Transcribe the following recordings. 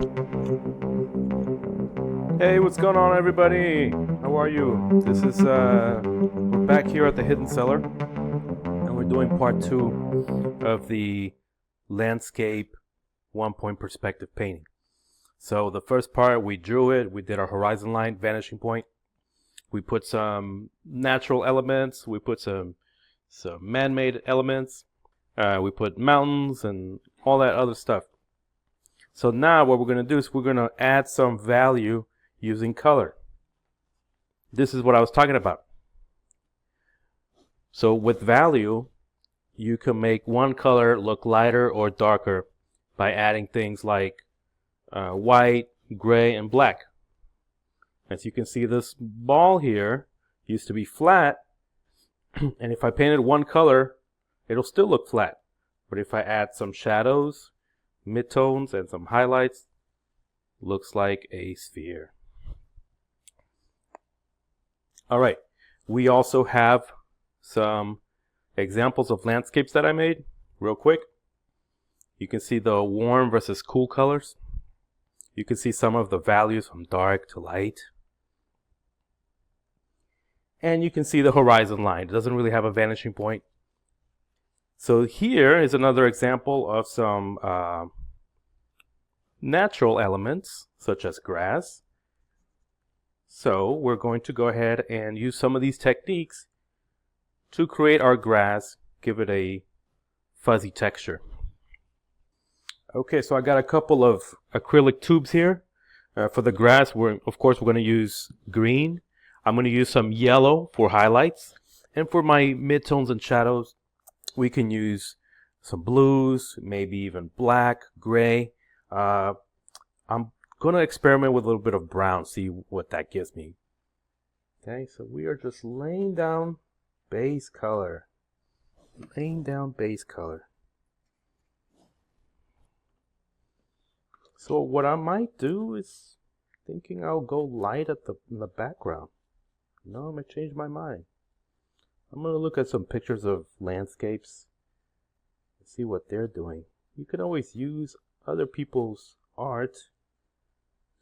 Hey, what's going on, everybody? How are you? This is we're back here at the Hidden Cellar, and we're doing part 2 of the landscape 1-point perspective painting. So the first part, we drew it, we did our horizon line, vanishing point. We put some natural elements, we put some man-made elements, we put mountains and all that other stuff. So now what we're going to do is we're going to add some value using color. This is what I was talking about. So with value, you can make one color look lighter or darker by adding things like white, gray, and black. As you can see, this ball here used to be flat, and if I painted one color, it'll still look flat. But if I add some shadows, midtones, and some highlights, looks like a sphere. All right, we also have some examples of landscapes that I made real quick. You can see the warm versus cool colors. You can see some of the values from dark to light. And you can see the horizon line. It doesn't really have a vanishing point. So here is another example of some natural elements, such as grass. So we're going to go ahead and use some of these techniques to create our grass, give it a fuzzy texture. Okay, so I got a couple of acrylic tubes here. For the grass, of course, we're going to use green. I'm going to use some yellow for highlights. And for my midtones and shadows, we can use some blues, maybe even black, gray. I'm going to experiment with a little bit of brown, see what that gives me. Okay, so we are just laying down base color. Laying down base color. So what I might do is thinking I'll go light in the background. No, I'm going to change my mind. I'm going to look at some pictures of landscapes and see what they're doing. You can always use other people's art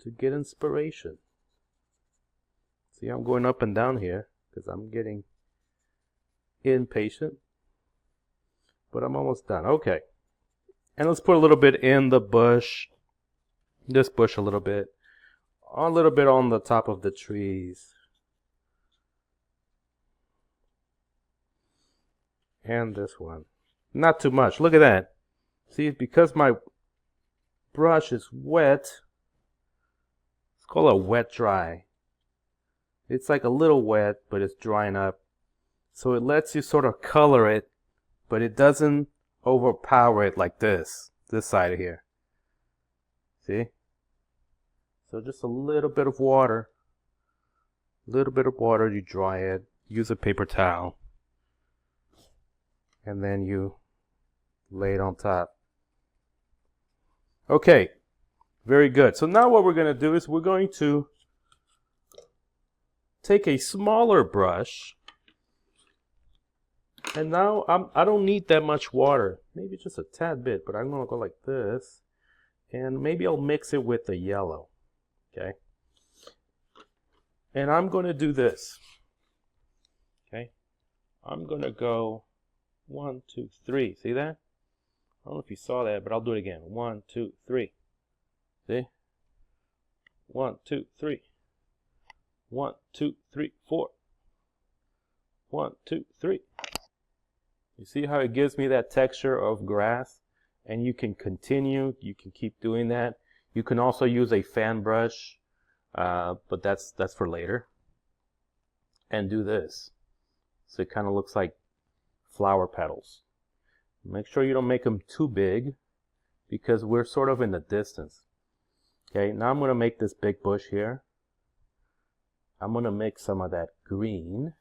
to get inspiration. See, I'm going up and down here because I'm getting impatient, but I'm almost done. Okay, and let's put a little bit in the bush, this bush a little bit on the top of the trees, and this one. Not too much. Look at that. See, because my brush is wet, it's called a wet dry. It's like a little wet, but it's drying up. So it lets you sort of color it, but it doesn't overpower it like this side of here. See? So just a little bit of water. You dry it. Use a paper towel. And then you lay it on top. Okay. Very good. So now what we're going to do is we're going to take a smaller brush, and now I don't need that much water, maybe just a tad bit, but I'm going to go like this, and maybe I'll mix it with the yellow, okay? And I'm going to do this, okay? I'm going to go 1, 2, 3, see that? I don't know if you saw that, but I'll do it again. 1, 2, 3, see? 1, 2, 3. 1, 2, 3, 4. 1, 2, 3. You see how it gives me that texture of grass? And you can continue. You can keep doing that. You can also use a fan brush, but that's for later. And do this. So it kind of looks like flower petals. Make sure you don't make them too big, because we're sort of in the distance. Okay, now I'm going to make this big bush here. I'm going to mix some of that green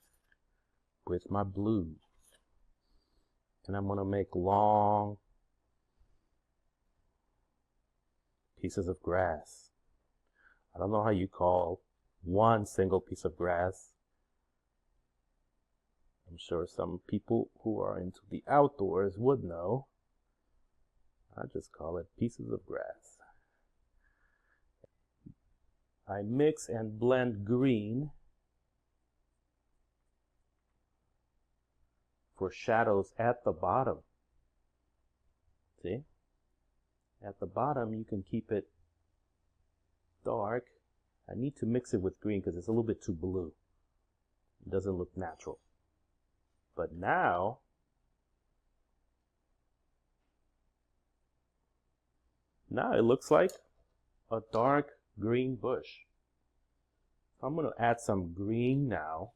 with my blue. And I'm going to make long pieces of grass. I don't know how you call one single piece of grass. I'm sure some people who are into the outdoors would know. I just call it pieces of grass. I mix and blend green for shadows at the bottom. See? At the bottom, you can keep it dark. I need to mix it with green because it's a little bit too blue. It doesn't look natural. But now, it looks like a dark green bush. I'm going to add some green now.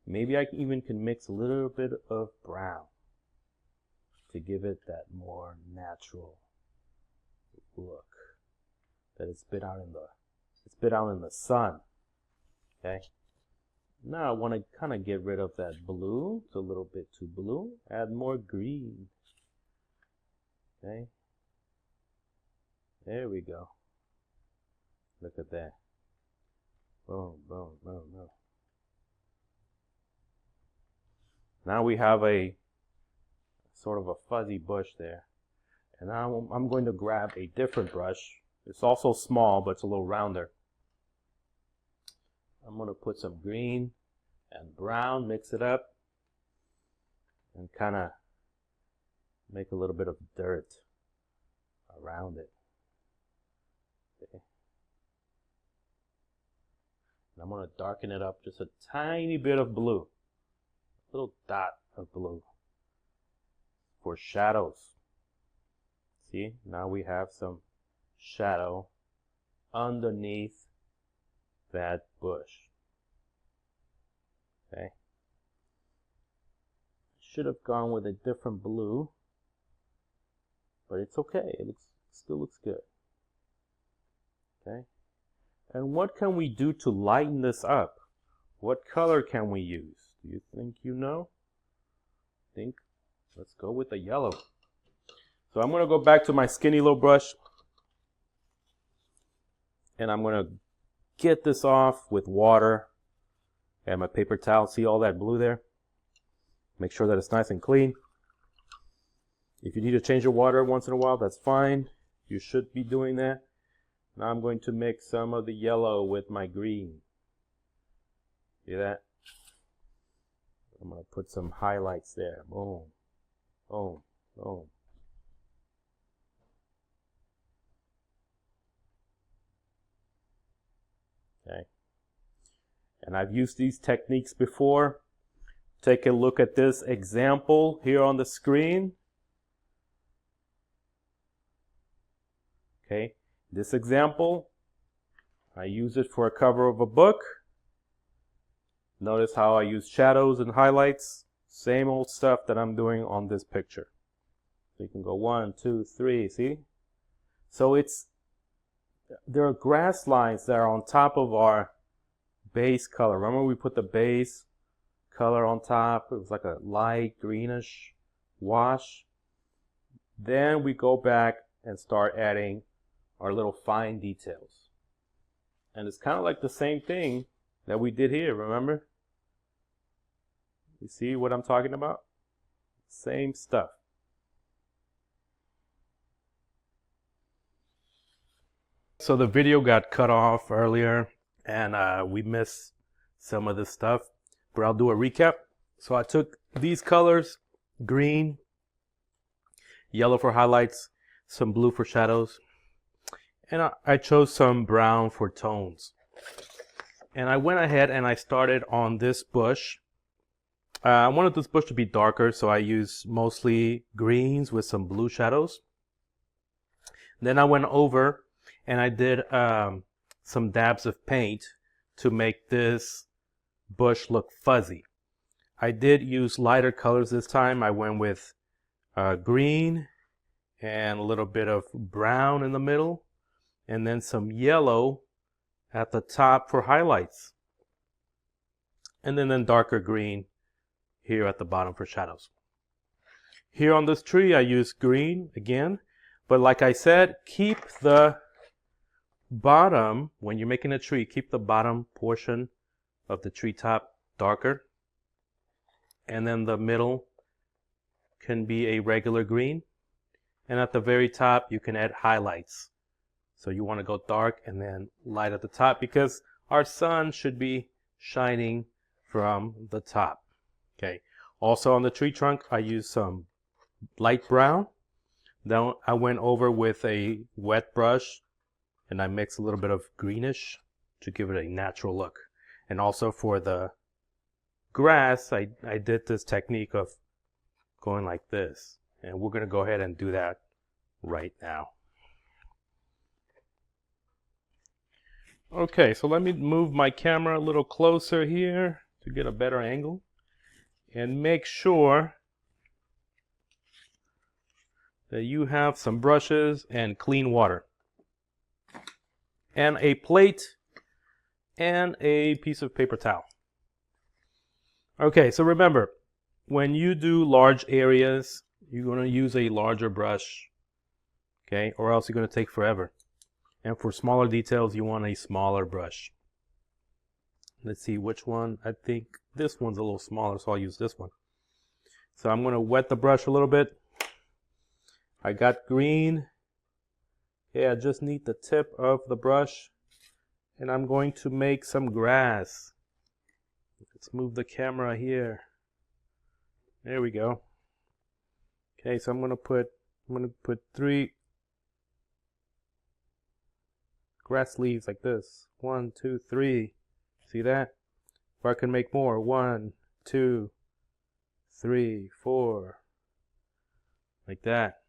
Maybe I even can mix a little bit of brown to give it that more natural look. That it's been out in the sun. Okay. Now I want to kind of get rid of that blue. It's a little bit too blue. Add more green. Okay. There we go. Look at that. Boom, boom, boom, boom. Now we have a sort of a fuzzy bush there. And now I'm going to grab a different brush. It's also small, but it's a little rounder. I'm going to put some green and brown, mix it up, and kind of make a little bit of dirt around it. Okay. And I'm going to darken it up just a tiny bit of blue, a little dot of blue for shadows. See, now we have some shadow underneath that bush. Okay. Should have gone with a different blue, but it's okay. It still looks good. Okay. And what can we do to lighten this up? What color can we use? Do you think you know? Let's go with the yellow. So I'm going to go back to my skinny little brush, and I'm going to get this off with water and my paper towel. See all that blue there? Make sure that it's nice and clean. If you need to change your water once in a while, that's fine. You should be doing that. Now I'm going to mix some of the yellow with my green. See that? I'm going to put some highlights there. Boom, boom, boom. Okay. And I've used these techniques before. Take a look at this example here on the screen. Okay, this example, I use it for a cover of a book. Notice how I use shadows and highlights. Same old stuff that I'm doing on this picture. So you can go 1, 2, 3, see? So there are grass lines that are on top of our base color. Remember we put the base color on top? It was like a light greenish wash. Then we go back and start adding our little fine details. And it's kind of like the same thing that we did here, remember? You see what I'm talking about? Same stuff. So the video got cut off earlier and we missed some of this stuff, but I'll do a recap. So I took these colors, green, yellow for highlights, some blue for shadows, and I chose some brown for tones. And I went ahead and I started on this bush. I wanted this bush to be darker, so I used mostly greens with some blue shadows. Then I went over and I did some dabs of paint to make this bush look fuzzy. I did use lighter colors this time. I went with green and a little bit of brown in the middle, and then some yellow at the top for highlights, and then darker green here at the bottom for shadows. Here on this tree I used green again, but like I said, keep the bottom, when you're making a tree, keep the bottom portion of the tree top darker, and then the middle can be a regular green, and at the very top you can add highlights So you want to go dark and then light at the top, because our sun should be shining from the top. Okay. Also on the tree trunk, I used some light brown. Then I went over with a wet brush and I mixed a little bit of greenish to give it a natural look. And also for the grass, I did this technique of going like this. And we're going to go ahead and do that right now. Okay, so let me move my camera a little closer here to get a better angle. And make sure that you have some brushes and clean water. And a plate and a piece of paper towel. Okay, so remember, when you do large areas, you're going to use a larger brush, okay, or else you're going to take forever. And for smaller details, you want a smaller brush. Let's see which one. I think this one's a little smaller, so I'll use this one. So I'm going to wet the brush a little bit. I got green. Yeah, I just need the tip of the brush. And I'm going to make some grass. Let's move the camera here. There we go. Okay, so I'm going to put 3 grass leaves like this. 1, 2, 3. See that? Or I can make more. 1, 2, 3, 4. Like that.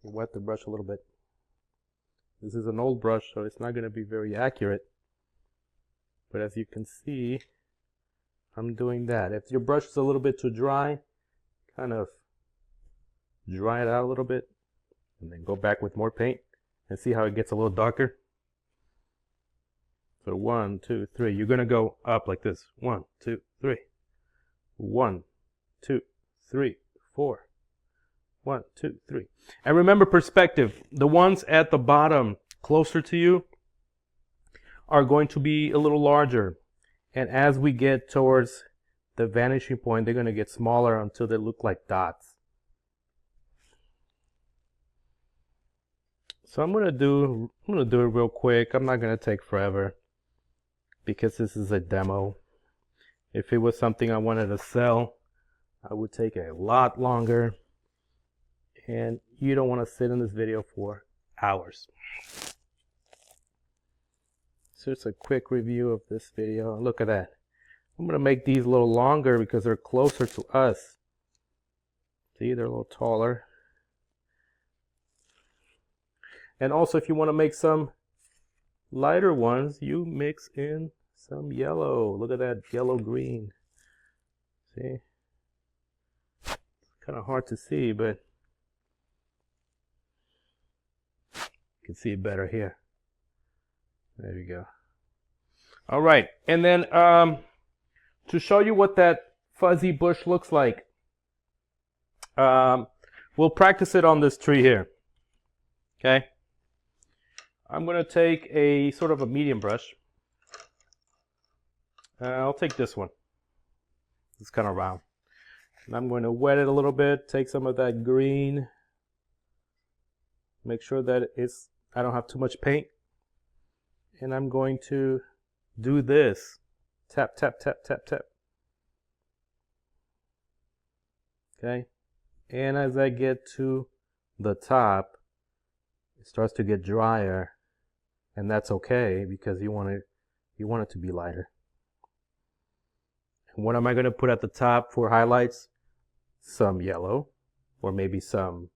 Wet the brush a little bit. This is an old brush, so it's not going to be very accurate. But as you can see, I'm doing that. If your brush is a little bit too dry, kind of dry it out a little bit, and then go back with more paint, and see how it gets a little darker. So 1, 2, 3. You're going to go up like this. 1, 2, 3. 1, 2, 3, 4. 1, 2, 3. And remember perspective. The ones at the bottom closer to you are going to be a little larger. And as we get towards the vanishing point, they're going to get smaller until they look like dots. So I'm going to do it real quick. I'm not going to take forever because this is a demo. If it was something I wanted to sell, I would take a lot longer. And you don't want to sit in this video for hours. So it's a quick review of this video. Look at that. I'm going to make these a little longer because they're closer to us. See, they're a little taller. And also, if you want to make some lighter ones, you mix in some yellow. Look at that yellow-green. See? It's kind of hard to see, but you can see it better here. There you go. All right, and then to show you what that fuzzy bush looks like, we'll practice it on this tree here. Okay. I'm going to take a sort of a medium brush. I'll take this one. It's kind of round. And I'm going to wet it a little bit, take some of that green. Make sure that I don't have too much paint. And I'm going to do this. Tap, tap, tap, tap, tap. Okay. And as I get to the top, it starts to get drier. And that's okay because you want it to be lighter. And what am I going to put at the top for highlights? Some yellow, or maybe some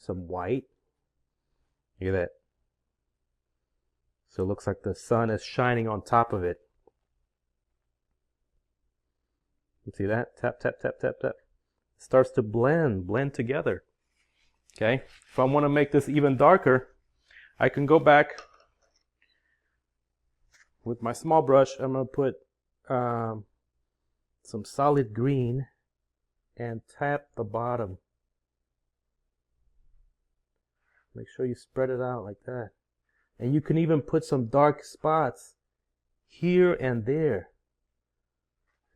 white. Look at that. So it looks like the sun is shining on top of it. You see that? Tap, tap, tap, tap, tap. It starts to blend together. Okay. If I want to make this even darker, I can go back with my small brush. I'm going to put some solid green and tap the bottom. Make sure you spread it out like that. And you can even put some dark spots here and there.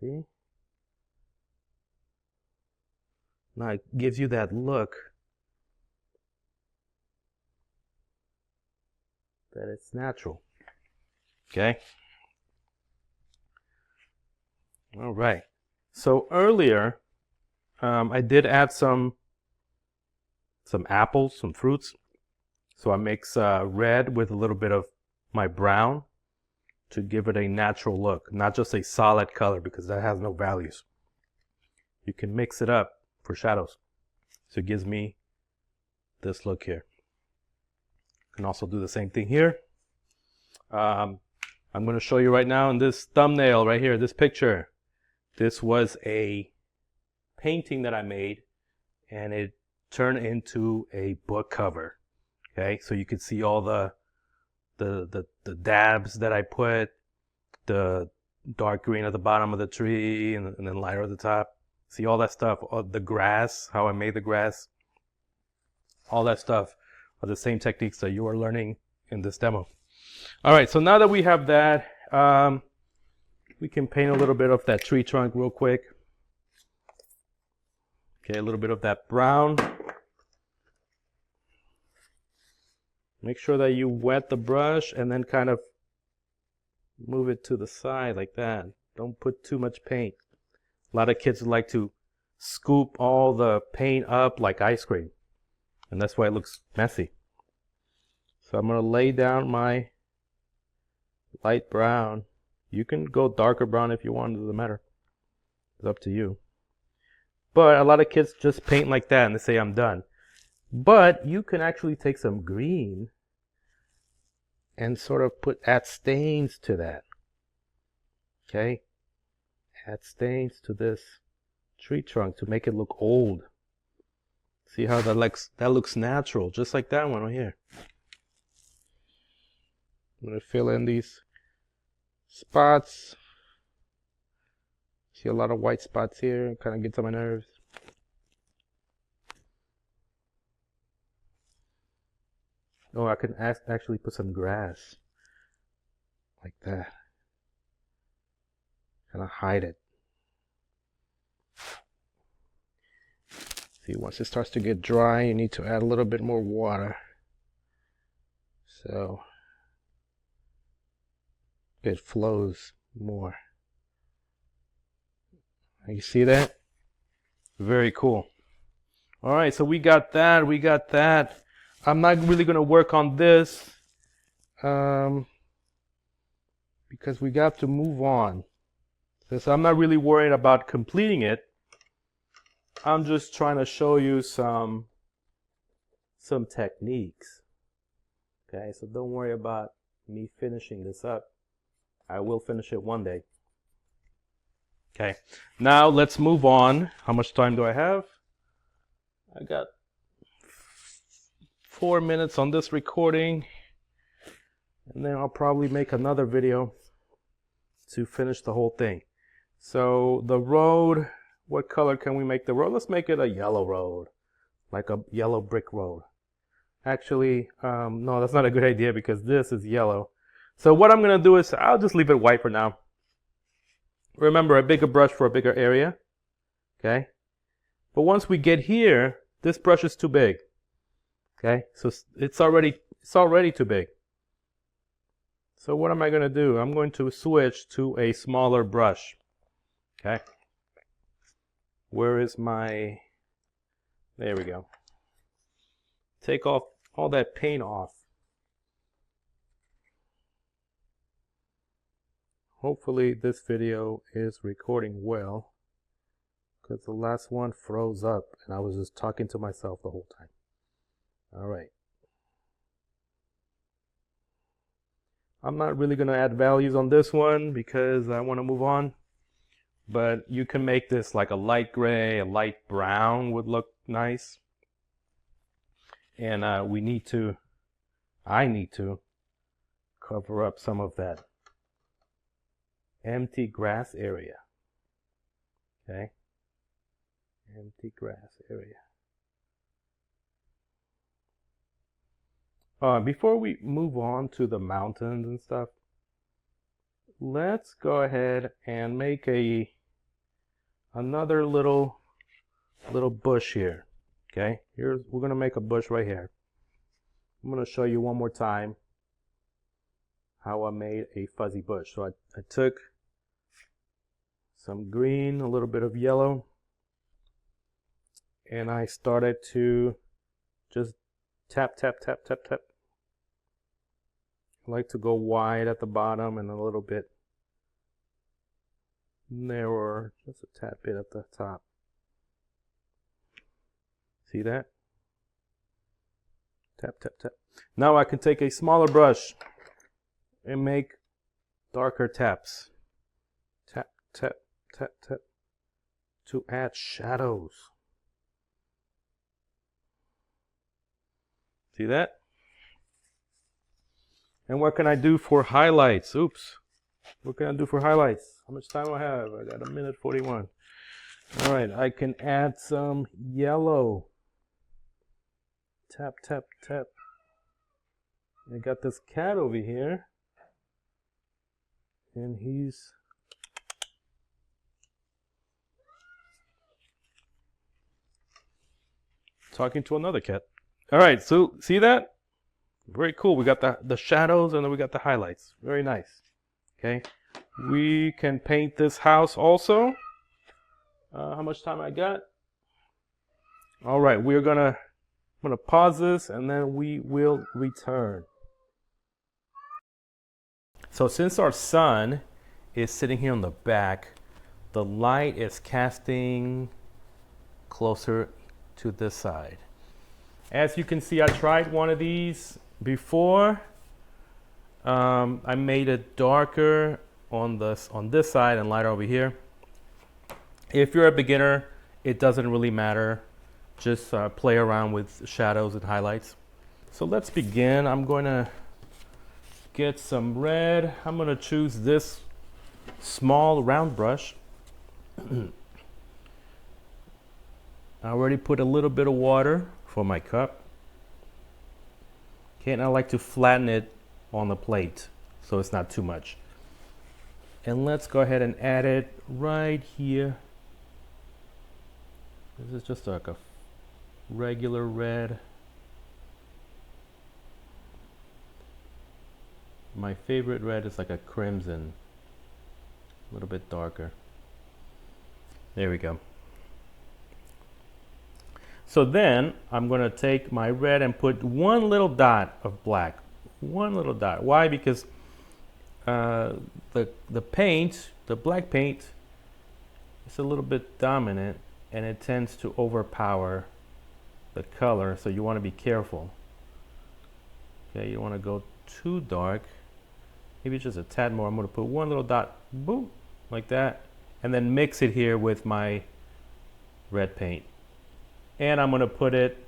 See? Now it gives you that look. that it's natural. Okay. All right. So earlier, I did add some apples, some fruits. So I mix red with a little bit of my brown to give it a natural look, not just a solid color, because that has no values. You can mix it up for shadows. So it gives me this look here. You can also do the same thing here. I'm going to show you right now in this thumbnail right here, this picture. This was a painting that I made, and it turned into a book cover. Okay, so you can see all the dabs that I put, the dark green at the bottom of the tree, and then lighter at the top. See all that stuff, all the grass, how I made the grass. All that stuff are the same techniques that you are learning in this demo. All right, so now that we have that, we can paint a little bit of that tree trunk real quick. Okay, a little bit of that brown. Make sure that you wet the brush and then kind of move it to the side like that. Don't put too much paint. A lot of kids like to scoop all the paint up like ice cream, and that's why it looks messy. So I'm going to lay down my light brown. You can go darker brown if you want, it doesn't matter. It's up to you. But a lot of kids just paint like that and they say I'm done. But you can actually take some green and sort of add stains to that. Okay? Add stains to this tree trunk to make it look old. See how that looks natural, just like that one right here. I'm going to fill in these spots. See a lot of white spots here, kind of gets on my nerves. Oh, I can actually put some grass like that. Kind of hide it. See, once it starts to get dry, you need to add a little bit more water. So it flows more. You see that? Very cool. All right, so we got that. I'm not really going to work on this because we got to move on. So I'm not really worried about completing it. I'm just trying to show you some techniques. Okay, so don't worry about me finishing this up. I will finish it one day. Okay, now let's move on. How much time do I have? I got 4 minutes on this recording, and then I'll probably make another video to finish the whole thing. So the road, what color can we make the road? Let's make it a yellow road, like a yellow brick road. Actually, no, that's not a good idea because this is yellow. So what I'm going to do is I'll just leave it white for now. Remember, a bigger brush for a bigger area. Okay? But once we get here, this brush is too big. Okay? So it's already too big. So what am I going to do? I'm going to switch to a smaller brush. Okay? Where is my... There we go. Take off all that paint off. Hopefully this video is recording well, because the last one froze up and I was just talking to myself the whole time. All right. I'm not really going to add values on this one because I want to move on. But you can make this like a light gray, a light brown would look nice. And I need to cover up some of that empty grass area. Okay? Empty grass area. Before we move on to the mountains and stuff, let's go ahead and make another little bush here. Okay? We're going to make a bush right here. I'm going to show you one more time how I made a fuzzy bush. So I took some green, a little bit of yellow, and I started to just tap, tap, tap, tap, tap. I like to go wide at the bottom and a little bit narrower, just a tad bit at the top. See that? Tap, tap, tap. Now I can take a smaller brush and make darker taps. Tap, tap, tap, tap, to add shadows. See that? And what can I do for highlights? Oops. What can I do for highlights? How much time do I have? I got 1:41. All right, I can add some yellow. Tap, tap, tap. I got this cat over here. And he's talking to another cat. All right, so see that? Very cool. We got the shadows and then we got the highlights. Very nice. Okay. We can paint this house also. How much time I got? All right, I'm gonna pause this and then we will return. So since our sun is sitting here on the back, the light is casting closer to this side. As you can see, I tried one of these before. I made it darker on this side and lighter over here. If you're a beginner, it doesn't really matter. Just play around with shadows and highlights. So let's begin. I'm going to get some red. I'm going to choose this small round brush. I already put a little bit of water for my cup. Okay, and I like to flatten it on the plate so it's not too much. And let's go ahead and add it right here. This is just like a regular red. My favorite red is like a crimson, a little bit darker. There we go. So then I'm going to take my red and put one little dot of black. One little dot. Why? Because the paint, the black paint, is a little bit dominant and it tends to overpower the color, so you want to be careful. Okay, you want to go too dark. Maybe just a tad more. I'm going to put one little dot, boom, like that, and then mix it here with my red paint. And I'm going to put it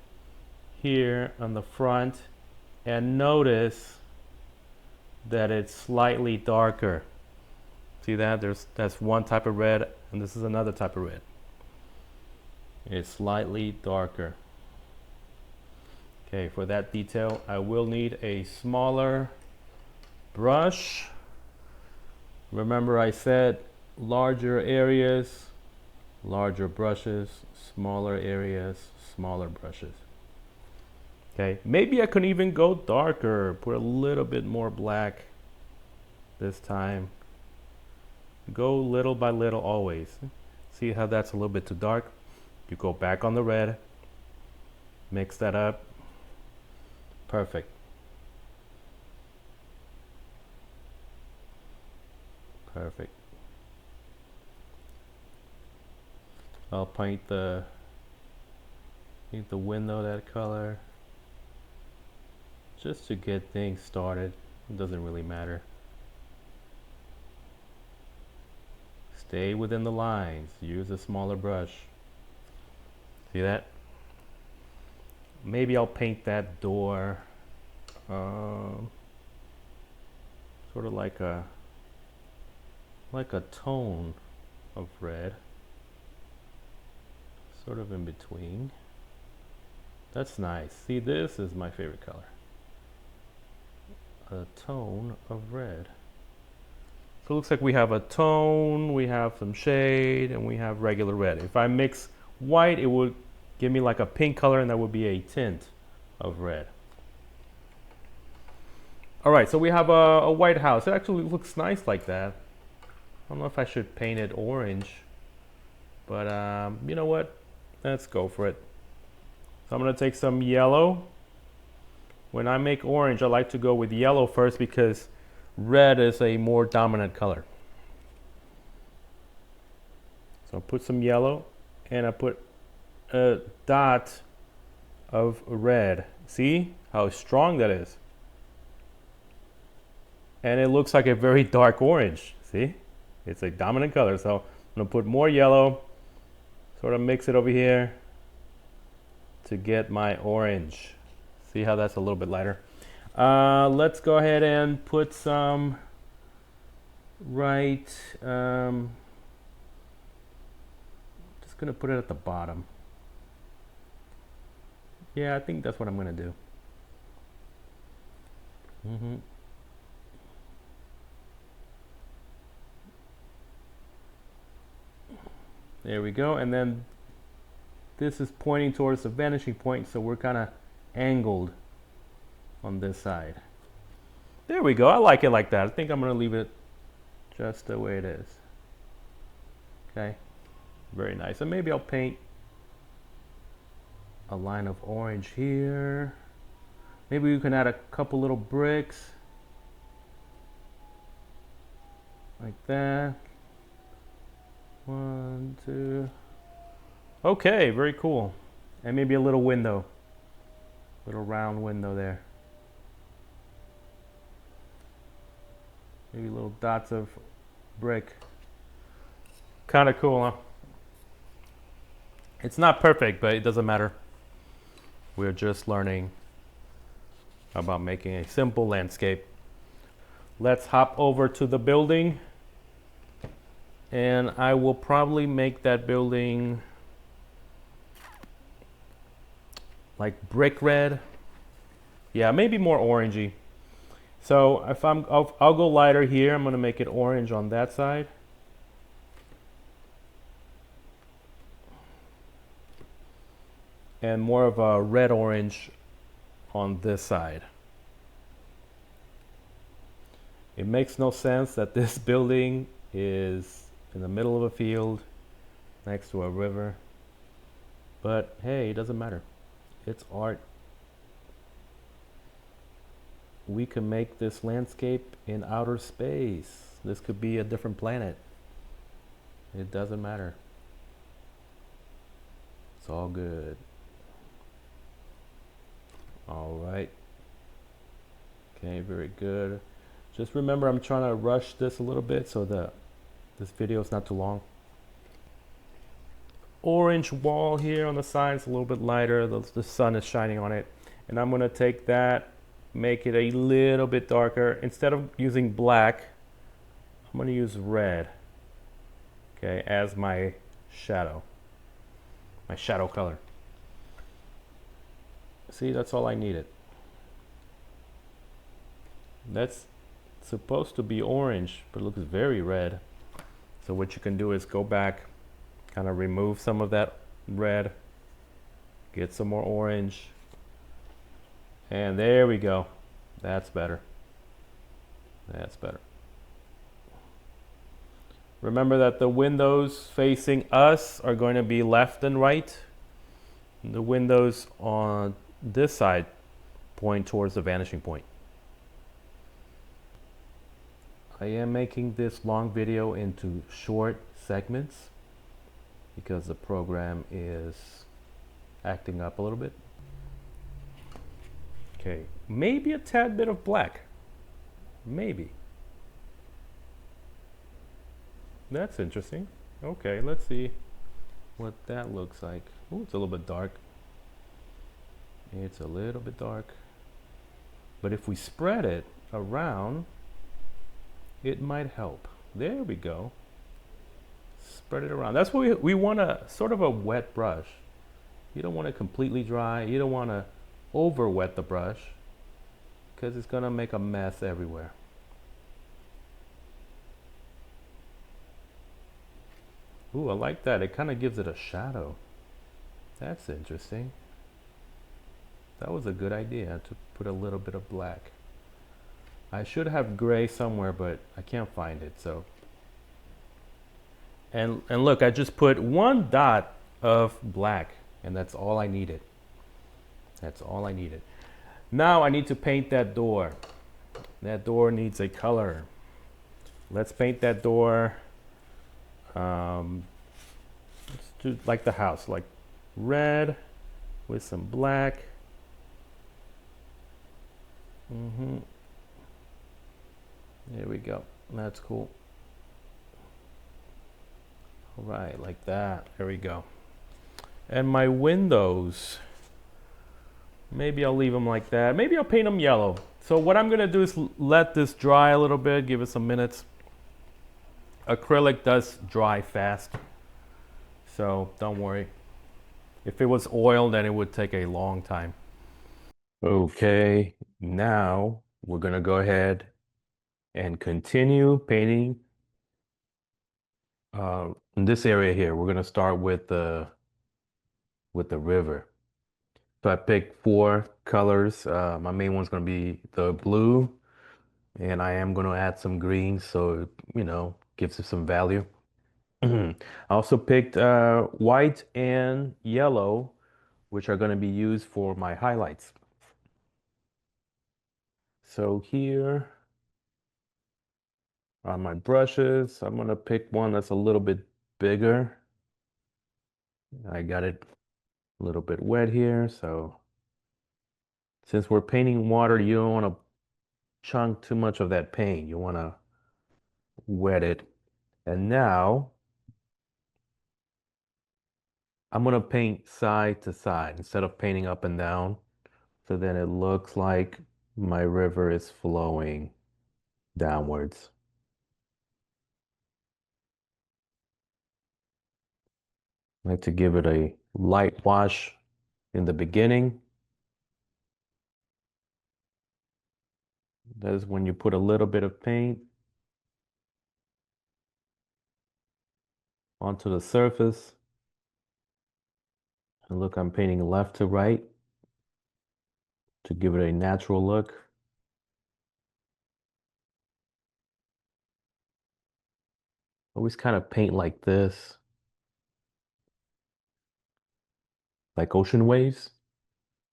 here on the front, and notice that it's slightly darker. See that? That's one type of red, and this is another type of red. It's slightly darker. Okay, for that detail, I will need a smaller brush. Remember I said larger areas, larger brushes, smaller areas, smaller brushes. Okay, maybe I could even go darker, put a little bit more black this time. Go little by little always. See how that's a little bit too dark? You go back on the red, mix that up. Perfect. Perfect. I'll paint the window that color just to get things started. It doesn't really matter. Stay within the lines. Use a smaller brush. See that? Maybe I'll paint that door sort of like a tone of red, sort of in between. That's nice. See, this is my favorite color. A tone of red. So it looks like we have a tone, we have some shade, and we have regular red. If I mix white, it would give me like a pink color, and that would be a tint of red. All right, so we have a white house. It actually looks nice like that. I don't know if I should paint it orange, but you know what? Let's go for it. So I'm gonna take some yellow. When I make orange, I like to go with yellow first because red is a more dominant color. So I put some yellow and I put a dot of red. See how strong that is? And it looks like a very dark orange. See? It's a dominant color. So I'm gonna put more yellow, sort of mix it over here to get my orange. See how that's a little bit lighter? Let's go ahead and put some just gonna put it at the bottom. Yeah, I think that's what I'm gonna do. There we go. And then this is pointing towards the vanishing point, so we're kind of angled on this side. There we go. I like it like that. I think I'm going to leave it just the way it is. Okay. Very nice. And maybe I'll paint a line of orange here. Maybe we can add a couple little bricks like that. 1, 2. Okay, very cool. And maybe a little window, little round window there. Maybe little dots of brick. Kind of cool, huh? It's not perfect, but it doesn't matter. We're just learning about making a simple landscape. Let's hop over to the building. And I will probably make that building like brick red. Yeah, maybe more orangey. So if I'll go lighter here. I'm gonna make it orange on that side. And more of a red orange on this side. It makes no sense that this building is in the middle of a field next to a river. But hey, it doesn't matter. It's art. We can make this landscape in outer space. This could be a different planet. It doesn't matter. It's all good. All right. Okay, very good. Just remember, I'm trying to rush this a little bit so that this video is not too long. Orange wall here on the side is a little bit lighter. The sun is shining on it. And I'm gonna take that, make it a little bit darker. Instead of using black, I'm gonna use red, okay, as my shadow color. See, that's all I needed. That's supposed to be orange, but it looks very red. So what you can do is go back, kind of remove some of that red, get some more orange, and there we go. That's better. That's better. Remember that the windows facing us are going to be left and right. The windows on this side point towards the vanishing point. I am making this long video into short segments because the program is acting up a little bit. Okay, maybe a tad bit of black. Maybe. That's interesting. Okay, let's see what that looks like. Oh, it's a little bit dark. It's a little bit dark. But if we spread it around, it might help. There we go. Spread it around. That's what we want, a sort of a wet brush. You don't want it completely dry. You don't want to over wet the brush because it's going to make a mess everywhere. Ooh, I like that. It kind of gives it a shadow. That's interesting. That was a good idea to put a little bit of black. I should have gray somewhere, but I can't find it. So, and look, I just put one dot of black, and that's all I needed. That's all I needed. Now I need to paint that door. That door needs a color. Let's paint that door. Um, let's do like the house, like red with some black. Mm-hmm. There we go. That's cool. All right, like that. There we go. And my windows, maybe I'll leave them like that. Maybe I'll paint them yellow. So what I'm gonna do is let this dry a little bit, give it some minutes. Acrylic does dry fast, so don't worry. If it was oil, then it would take a long time. Okay, now we're gonna go ahead and continue painting in this area here. We're gonna start with the river. So I picked four colors. My main one's gonna be the blue, and I am gonna add some green, so gives it some value. I also picked white and yellow, which are gonna be used for my highlights. So here are my brushes. I'm gonna pick one that's a little bit bigger. I got it a little bit wet here, so since we're painting water, you don't want to chunk too much of that paint. You want to wet it. And now I'm gonna paint side to side instead of painting up and down. So then it looks like my river is flowing downwards. I like to give it a light wash in the beginning. That is when you put a little bit of paint onto the surface. And look, I'm painting left to right to give it a natural look. Always kind of paint like this, like ocean waves.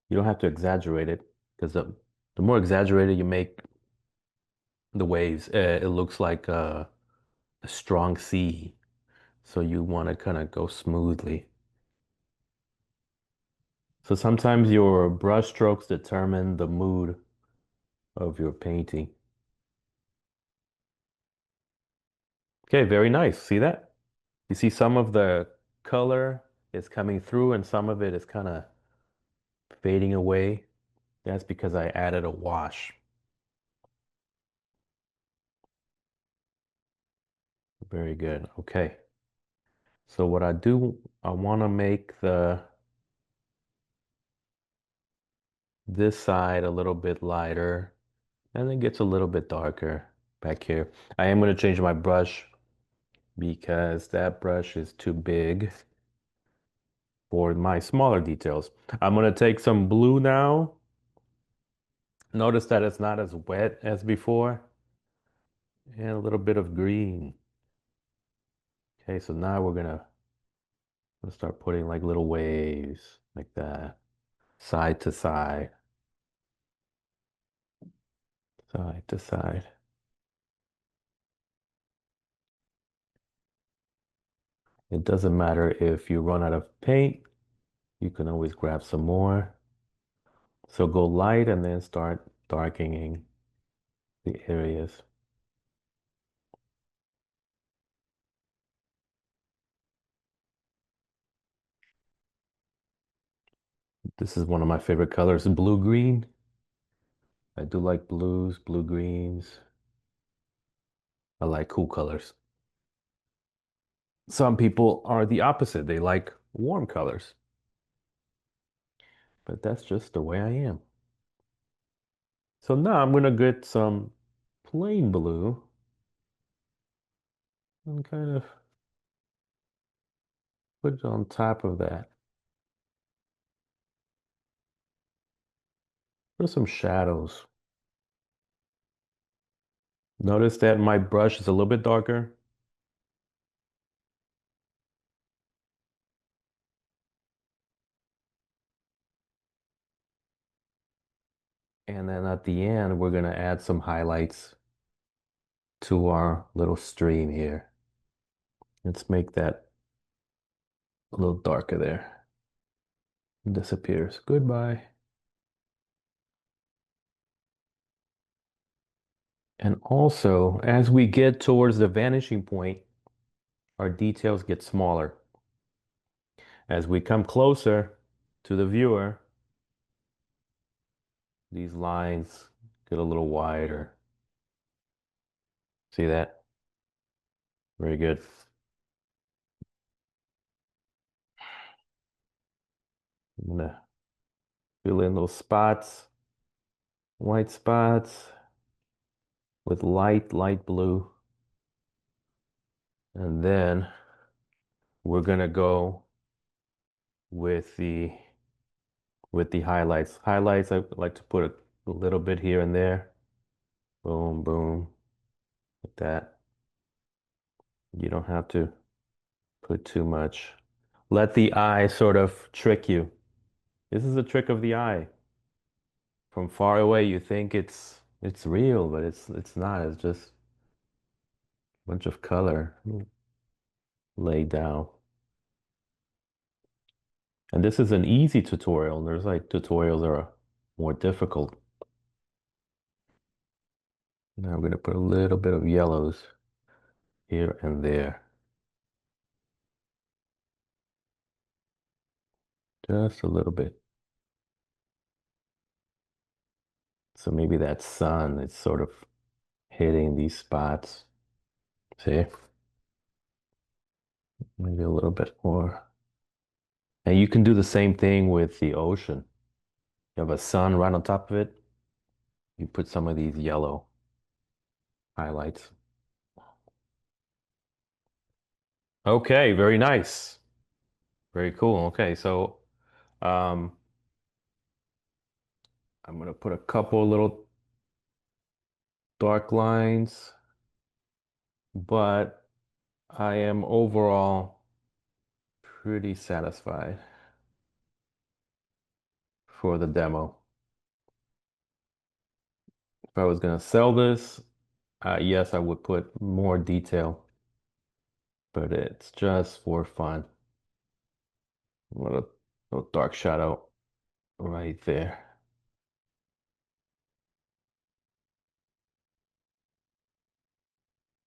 You don't have to exaggerate it because the more exaggerated you make the waves, it looks like a strong sea. So you want to kind of go smoothly. So sometimes your brush strokes determine the mood of your painting. Okay, very nice. See that? You see some of the color is coming through and some of it is kind of fading away. That's because I added a wash. Very good. Okay. So what I do, I want to make this side a little bit lighter and it gets a little bit darker back here. I am going to change my brush because that brush is too big for my smaller details. I'm going to take some blue now. Notice that it's not as wet as before. And a little bit of green. Okay, so now we're gonna start putting like little waves like that, side to side, side to side. It doesn't matter if you run out of paint, you can always grab some more. So go light and then start darkening the areas. This is one of my favorite colors, blue green. I do like blues, blue greens. I like cool colors. Some people are the opposite. They like warm colors. But that's just the way I am. So now I'm gonna get some plain blue and kind of put it on top of that. Put some shadows. Notice that my brush is a little bit darker. And then at the end, we're going to add some highlights to our little stream here. Let's make that a little darker there. Disappears. Goodbye. And also, as we get towards the vanishing point, our details get smaller. As we come closer to the viewer, these lines get a little wider. See that? Very good. I'm gonna fill in those spots, white spots with light blue. And then we're gonna go with the highlights. Highlights, I like to put a little bit here and there. Boom, boom, like that. You don't have to put too much. Let the eye sort of trick you. This is a trick of the eye. From far away, you think it's real, but it's not. It's just a bunch of color laid down. And this is an easy tutorial. There's like tutorials that are more difficult. Now I'm going to put a little bit of yellows here and there. Just a little bit. So maybe that sun is sort of hitting these spots. See? Maybe a little bit more. And you can do the same thing with the ocean. You have a sun right on top of it. You put some of these yellow highlights. Okay, very nice. Very cool. Okay, so um, I'm gonna put a couple little dark lines, but I am overall pretty satisfied for the demo. If I was gonna sell this, yes, I would put more detail, but it's just for fun. A little dark shadow right there.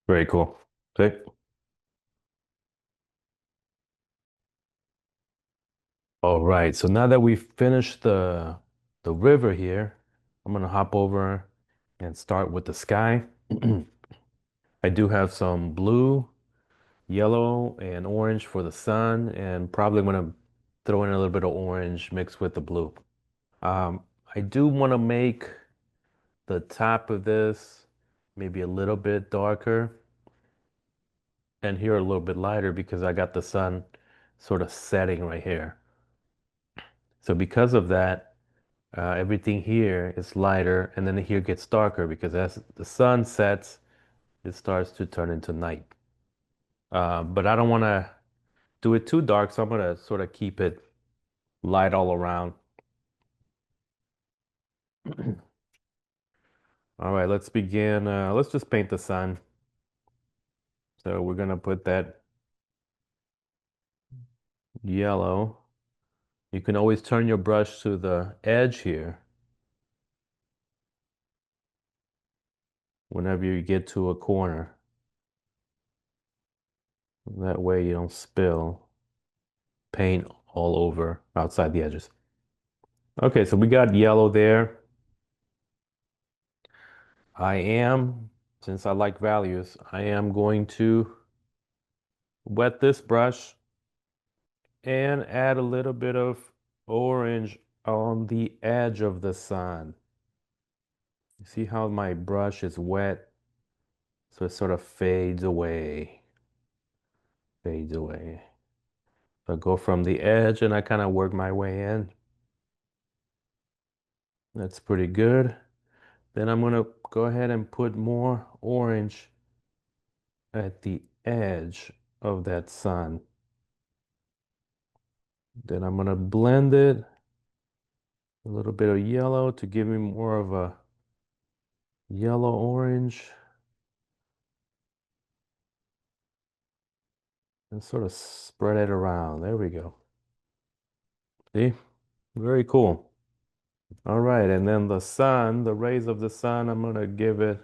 Very cool. Okay. All right. So now that we've finished the river here, I'm gonna hop over and start with the sky. I do have some blue, yellow, and orange for the sun, and probably gonna throw in a little bit of orange mixed with the blue. Um, I do want to make the top of this maybe a little bit darker and here a little bit lighter because I got the sun sort of setting right here. So because of that, everything here is lighter and then here gets darker because as the sun sets, it starts to turn into night. But I don't want to do it too dark, so I'm going to sort of keep it light all around. All right, let's begin. Let's just paint the sun. So we're going to put that yellow. You can always turn your brush to the edge here whenever you get to a corner. That way you don't spill paint all over outside the edges. Okay, so we got yellow there. Since I like values, I am going to wet this brush and add a little bit of orange on the edge of the sun. You see how my brush is wet? So it sort of fades away. Fades away. So I go from the edge and I kind of work my way in. That's pretty good. Then I'm gonna go ahead and put more orange at the edge of that sun. Then I'm gonna blend it, a little bit of yellow to give me more of a yellow orange, and sort of spread it around. There we go. See? Very cool. All right, and then the sun, the rays of the sun, I'm gonna give it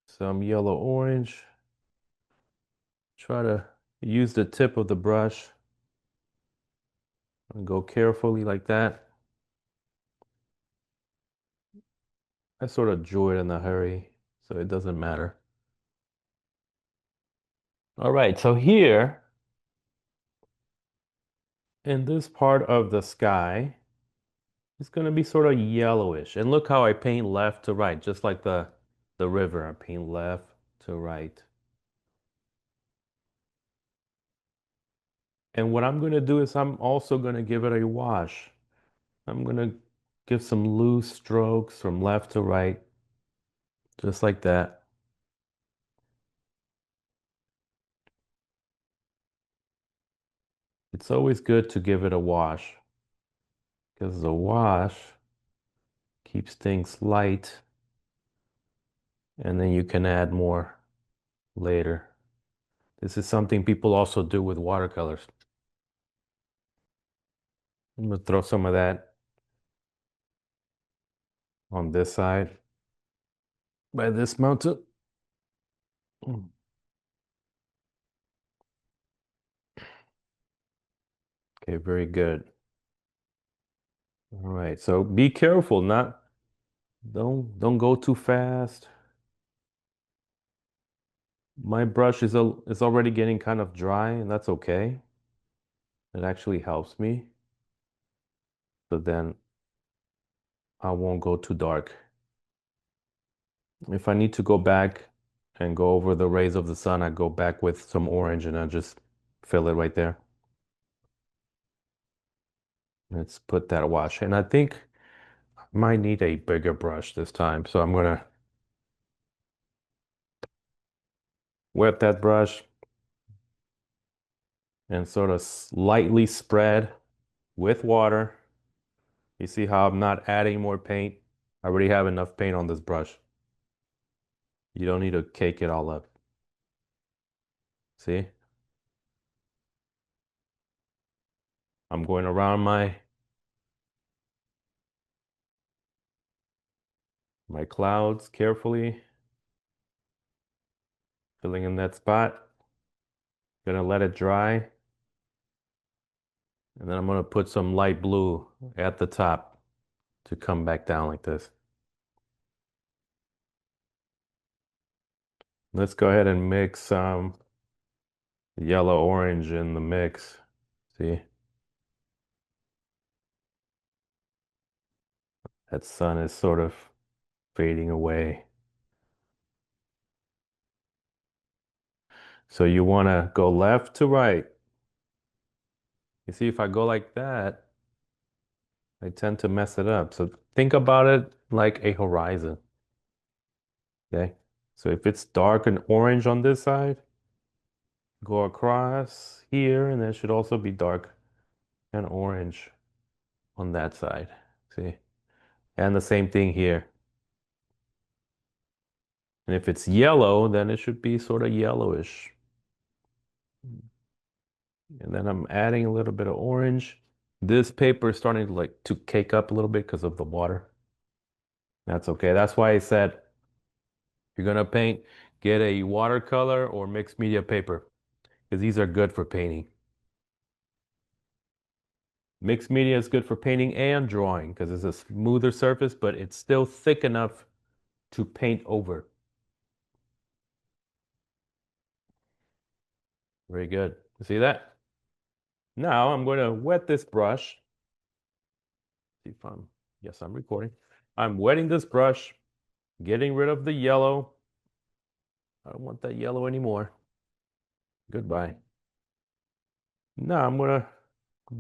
some yellow orange. Try to use the tip of the brush and go carefully like that. I sort of drew it in a hurry, so it doesn't matter. All right, so here in this part of the sky, it's going to be sort of yellowish. And look how I paint left to right, just like the river. I paint left to right. And what I'm going to do is I'm also going to give it a wash. I'm going to give some loose strokes from left to right, just like that. It's always good to give it a wash because the wash keeps things light and then you can add more later. This is something people also do with watercolors. I'm gonna throw some of that on this side by this mountain. Okay, very good. All right, so be careful, not don't go too fast. My brush is already getting kind of dry, and that's okay. It actually helps me. So then I won't go too dark. If I need to go back and go over the rays of the sun, I go back with some orange and I just fill it right there. Let's put that wash. And I think I might need a bigger brush this time. So I'm gonna wet that brush and sort of lightly spread with water. You see how I'm not adding more paint? I already have enough paint on this brush. You don't need to cake it all up. See? I'm going around my clouds carefully, filling in that spot. Gonna let it dry. And then I'm gonna put some light blue at the top to come back down like this. Let's go ahead and mix some yellow orange in the mix. See? That sun is sort of fading away. So you want to go left to right. You see, if I go like that, I tend to mess it up. So think about it like a horizon. Okay? So if it's dark and orange on this side, go across here, and it should also be dark and orange on that side. See? And the same thing here. And if it's yellow, then it should be sort of yellowish. And then I'm adding a little bit of orange. This paper is starting to like to cake up a little bit because of the water. That's okay. That's why I said if you're gonna paint, get a watercolor or mixed media paper because these are good for painting. Mixed media is good for painting and drawing because it's a smoother surface, but it's still thick enough to paint over. Very good. You see that? Now I'm going to wet this brush. See if yes, I'm recording. I'm wetting this brush, getting rid of the yellow. I don't want that yellow anymore. Goodbye. Now I'm gonna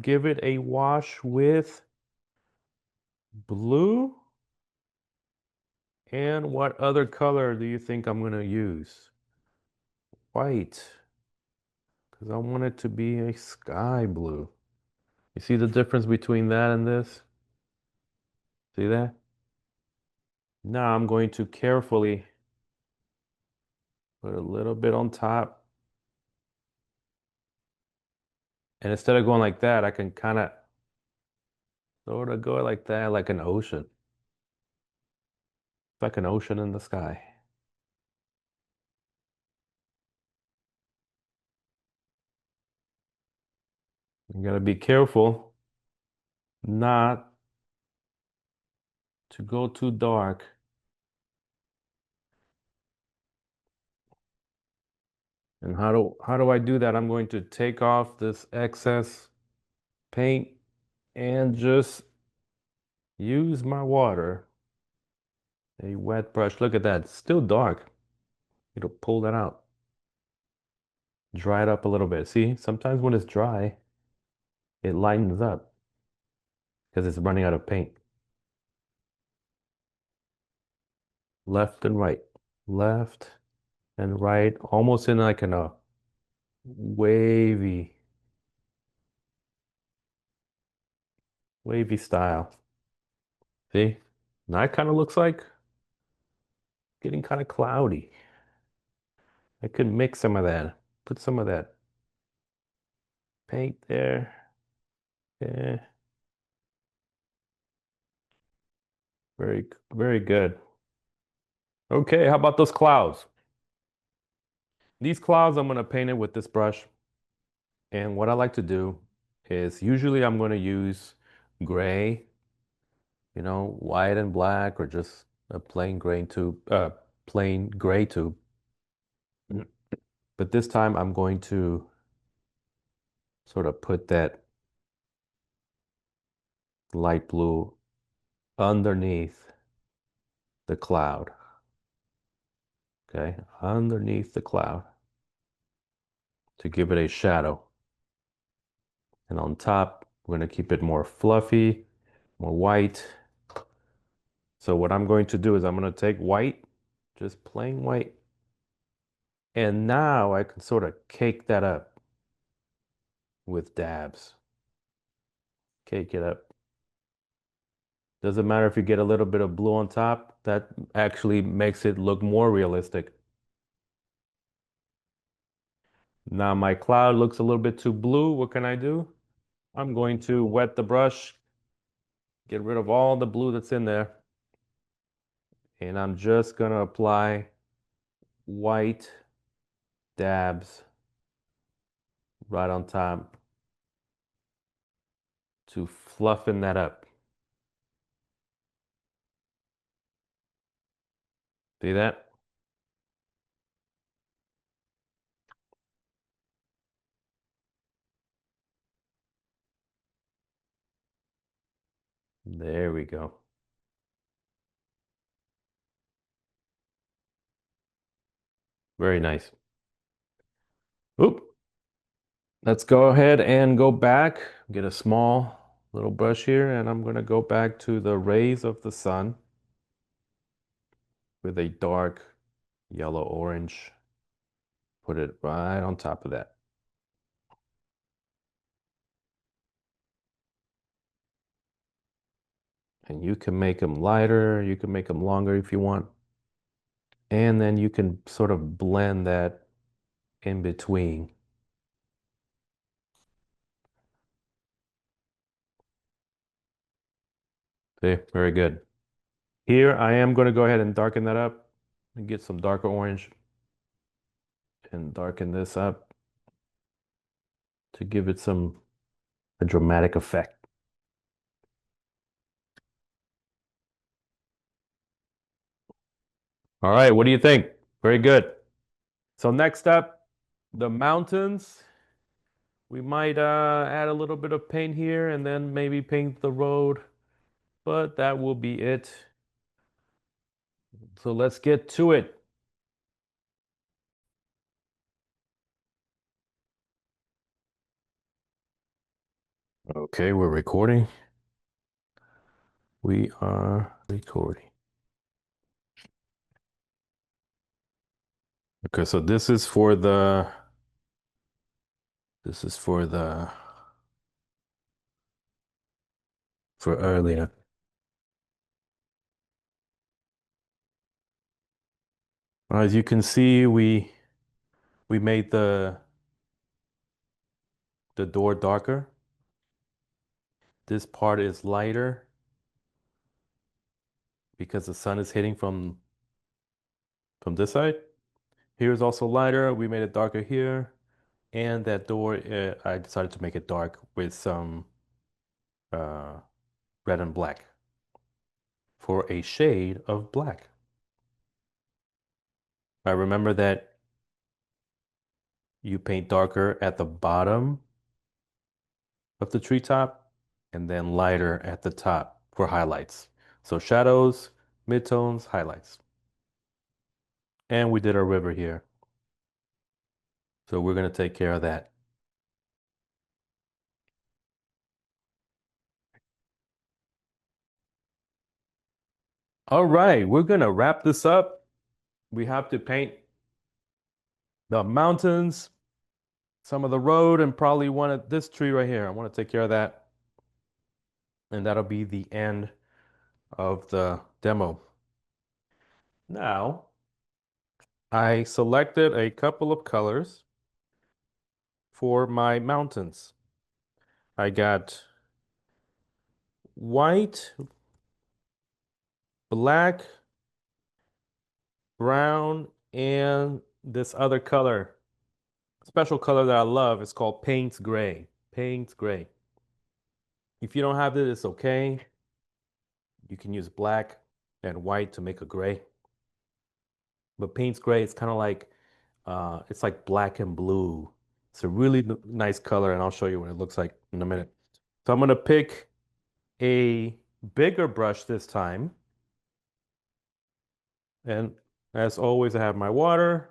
give it a wash with Blue. And what other color do you think I'm going to use? White, because I want it to be a sky blue. You see the difference between that and this? See that? Now I'm going to carefully put a little bit on top. And instead of going like that, I can kind of sort of go like that, like an ocean. It's like an ocean in the sky. You gotta be careful not to go too dark. And how do I do that? I'm going to take off this excess paint and just use my water, a wet brush. Look at that, it's still dark. It'll pull that out. Dry it up a little bit. See, sometimes when it's dry, it lightens up because it's running out of paint. Left and right, left and right, almost in like in a wavy, wavy style. See, now it kind of looks like getting kind of cloudy. I could mix some of that, put some of that paint there. Yeah, very, very good. Okay, how about those clouds? These clouds, I'm going to paint it with this brush. And what I like to do is usually I'm going to use gray, white and black, or just a plain gray tube. But this time I'm going to sort of put that light blue underneath the cloud. Okay, underneath the cloud to give it a shadow. And on top, we're going to keep it more fluffy, more white. So what I'm going to do is I'm going to take white, just plain white, and now I can sort of cake that up with dabs. Cake it up. Doesn't matter if you get a little bit of blue on top, that actually makes it look more realistic. Now my cloud looks a little bit too blue. What can I do? I'm going to wet the brush, get rid of all the blue that's in there, and I'm just gonna apply white dabs right on top to fluffen that up. See that? There we go. Very nice. Oop. Let's go ahead and go back, get a small little brush here, and I'm going to go back to the rays of the sun with a dark yellow orange. Put it right on top of that. And you can make them lighter, you can make them longer if you want. And then you can sort of blend that in between. See, very good. Here I am going to go ahead and darken that up and get some darker orange and darken this up to give it a dramatic effect. All right, what do you think? Very good. So next up, the mountains. We might add a little bit of paint here and then maybe paint the road, but that will be it. So let's get to it. Okay, we're recording. We are recording. Okay, so this is for earlier. As you can see, we made the door darker. This part is lighter because the sun is hitting from this side. Here is also lighter. We made it darker here. And that door, I decided to make it dark with some uh, red and black for a shade of black. I remember that you paint darker at the bottom of the treetop and then lighter at the top for highlights. So shadows, midtones, highlights. And we did our river here. So we're going to take care of that. All right, we're going to wrap this up. We have to paint the mountains, some of the road, and probably one of this tree right here. I want to take care of that. And that'll be the end of the demo. Now, I selected a couple of colors for my mountains. I got white, black, brown, and this other color, special color that I love. It's called Payne's Gray. Payne's Gray. If you don't have it, it's okay. You can use black and white to make a gray. But Payne's Gray is kind of like, it's like black and blue. It's a really nice color, and I'll show you what it looks like in a minute. So I'm going to pick a bigger brush this time. And as always, I have my water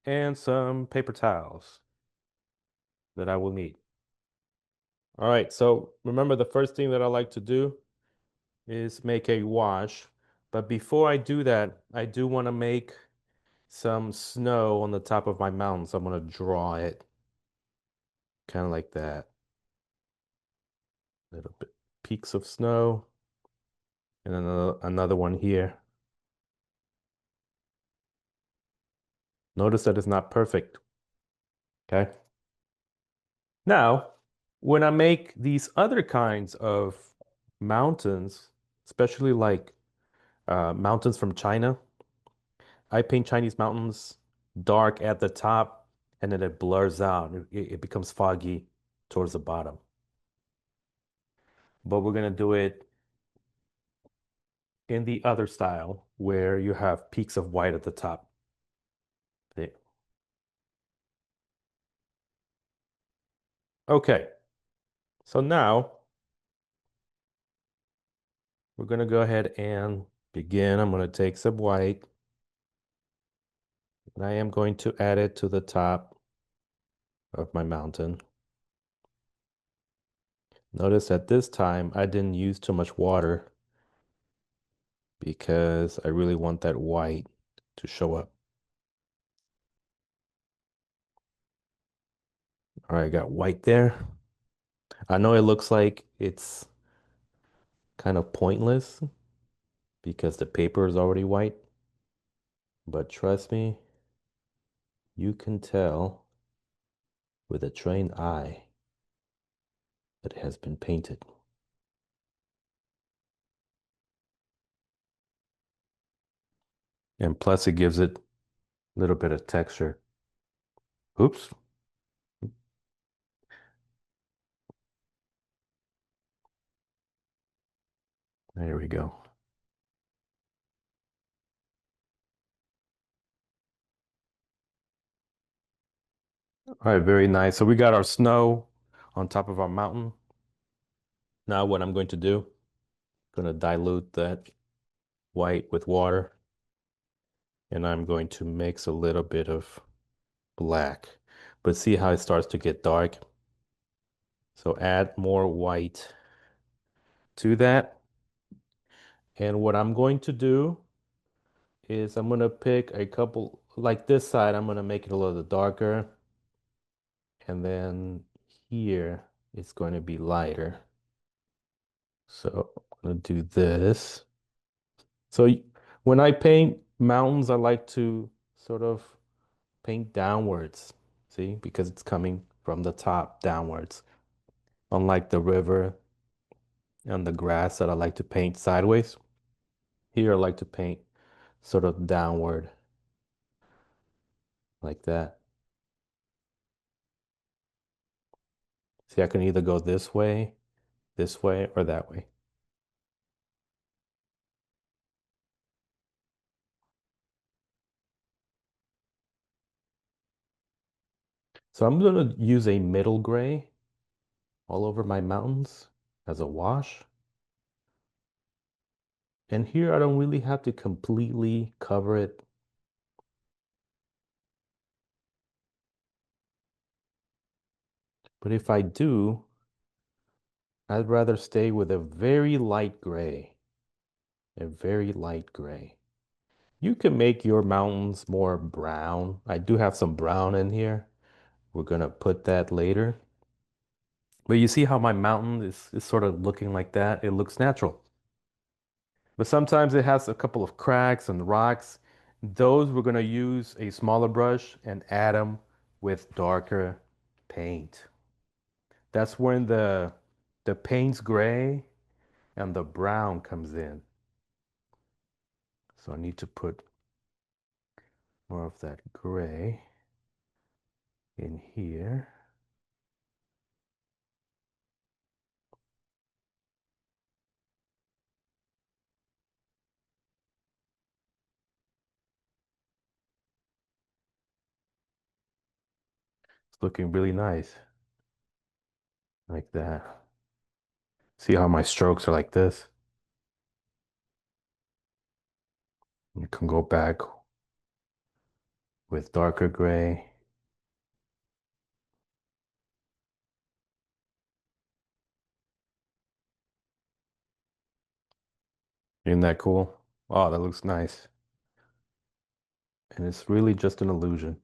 and some paper towels that I will need. All right, so remember the first thing that I like to do is make a wash. But before I do that, I do want to make some snow on the top of my mountain. So I'm going to draw it kind of like that. Little bit peaks of snow. And then another one here. Notice that it's not perfect. Okay. Now, when I make these other kinds of mountains, especially like mountains from China, I paint Chinese mountains dark at the top and then it blurs out. It becomes foggy towards the bottom. But we're going to do it in the other style where you have peaks of white at the top. See? Okay, so now we're going to go ahead and begin. I'm going to take some white and I am going to add it to the top of my mountain. Notice at this time I didn't use too much water because I really want that white to show up. All right, I got white there. I know it looks like it's kind of pointless because the paper is already white, but trust me, you can tell with a trained eye that it has been painted. And plus it gives it a little bit of texture. Oops. There we go. All right, very nice. So we got our snow on top of our mountain. Now what I'm going to do, I'm going to dilute that white with water, and I'm going to mix a little bit of black. But see how it starts to get dark? So add more white to that. And what I'm going to do is I'm going to pick a couple, like this side, I'm going to make it a little darker. And then here it's going to be lighter. So I'm going to do this. So when I paint mountains, I like to sort of paint downwards, see, because it's coming from the top downwards. Unlike the river and the grass that I like to paint sideways, here I like to paint sort of downward like that. See, I can either go this way, or that way. So I'm going to use a middle gray all over my mountains as a wash. And here I don't really have to completely cover it. But if I do, I'd rather stay with a very light gray, a very light gray. You can make your mountains more brown. I do have some brown in here. We're gonna put that later. But you see how my mountain is sort of looking like that? It looks natural. But sometimes it has a couple of cracks and rocks. Those we're gonna use a smaller brush and add them with darker paint. That's when the paint's gray and the brown comes in. So I need to put more of that gray in here. It's looking really nice like that. See how my strokes are like this? You can go back with darker gray. Isn't that cool? Oh, that looks nice. And it's really just an illusion.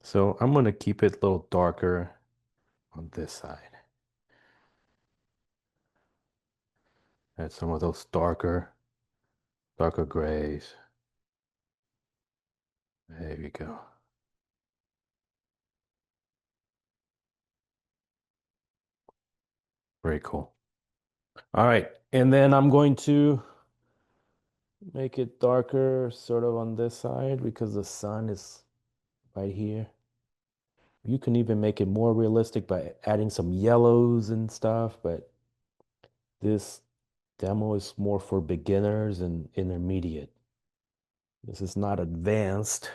So I'm gonna keep it a little darker on this side. Add some of those darker grays. There we go. Very cool. All right, and then I'm going to make it darker sort of on this side because the sun is right here. You can even make it more realistic by adding some yellows and stuff, but this demo is more for beginners and intermediate. This is not advanced,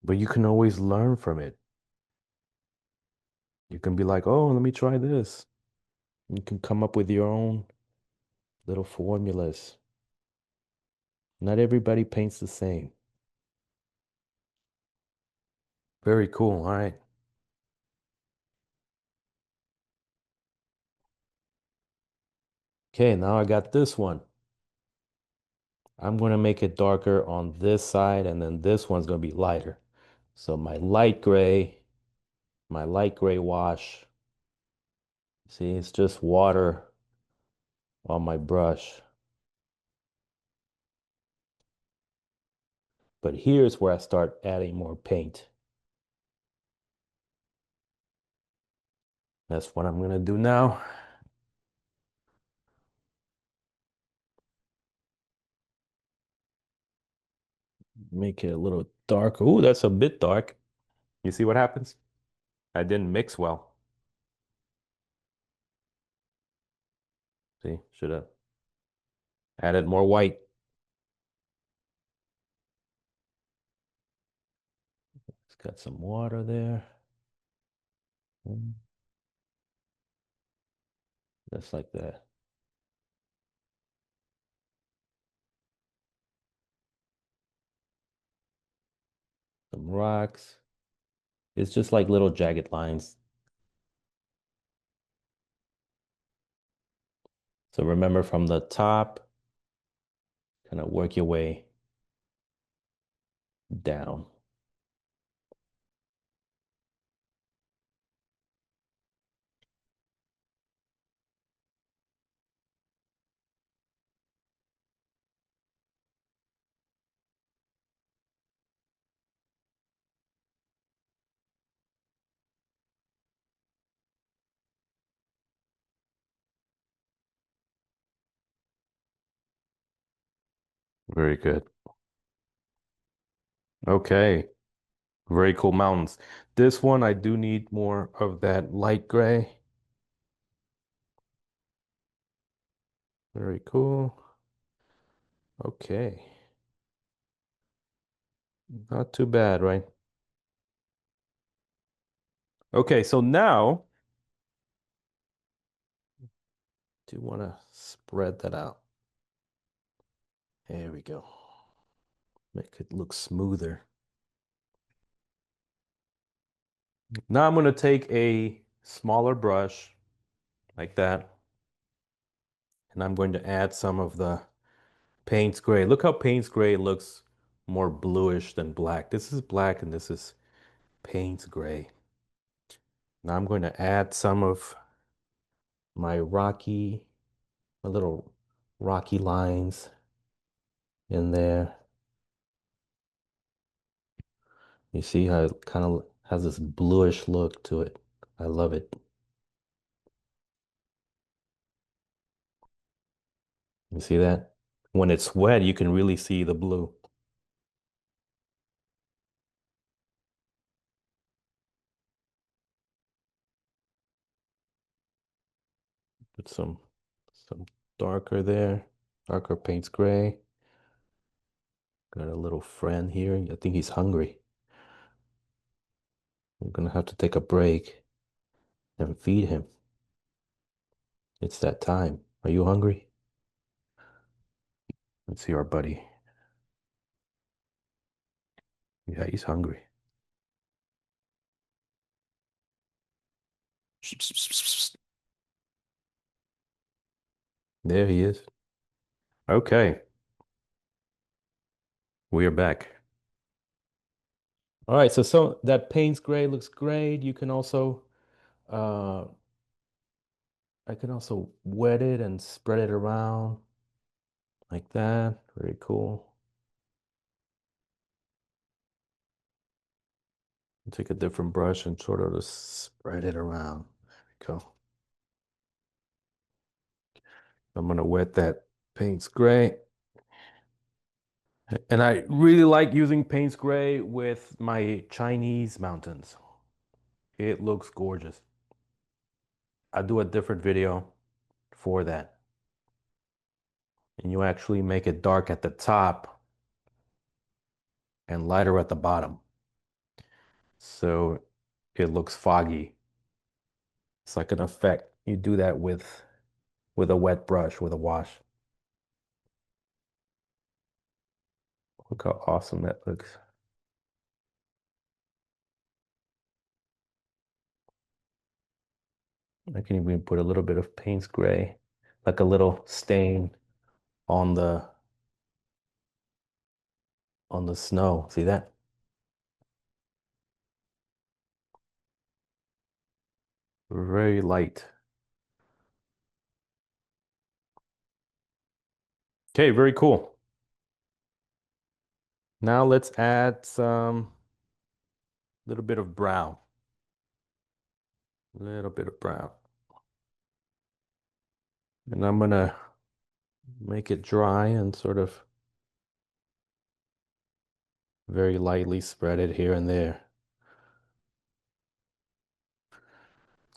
but you can always learn from it. You can be like, oh, let me try this. You can come up with your own little formulas. Not everybody paints the same. Very cool. All right. Okay, now I got this one. I'm going to make it darker on this side, and then this one's going to be lighter. So my light gray wash. See, it's just water on my brush. But here's where I start adding more paint. That's what I'm going to do now. Make it a little darker. Ooh, that's a bit dark. You see what happens? I didn't mix well. See, should have added more white. It's got some water there. Mm, just like that. Some rocks. It's just like little jagged lines. So remember from the top, kind of work your way down. Very good. Okay. Very cool mountains. This one, I do need more of that light gray. Very cool. Okay. Not too bad, right? Okay, so now, do you want to spread that out? There we go. Make it look smoother. Now I'm going to take a smaller brush like that, and I'm going to add some of the Payne's gray. Look how Payne's gray looks more bluish than black. This is black and this is Payne's gray. Now I'm going to add some of my little rocky lines in there. You see how it kind of has this bluish look to it. I love it. You see that? When it's wet, you can really see the blue. Put some darker there, darker Payne's gray. Got a little friend here. I think he's hungry. I'm gonna have to take a break and feed him. It's that time. Are you hungry? Let's see our buddy. Yeah, he's hungry. There he is. Okay, we are back. All right, so that Payne's gray looks great. You can also uh I can also wet it and spread it around like that. Very cool. Take a different brush and sort of just spread it around. There we go. I'm gonna wet that Payne's gray. And I really like using Payne's gray with my Chinese mountains. It looks gorgeous. I'll do a different video for that. And you actually make it dark at the top and lighter at the bottom. So it looks foggy. It's like an effect. You do that with a wet brush, with a wash. Look how awesome that looks. I can even put a little bit of Payne's gray, like a little stain on the snow. See that? Very light. Okay, very cool. Now let's add some little bit of brown. Little bit of brown. And I'm gonna make it dry and sort of very lightly spread it here and there.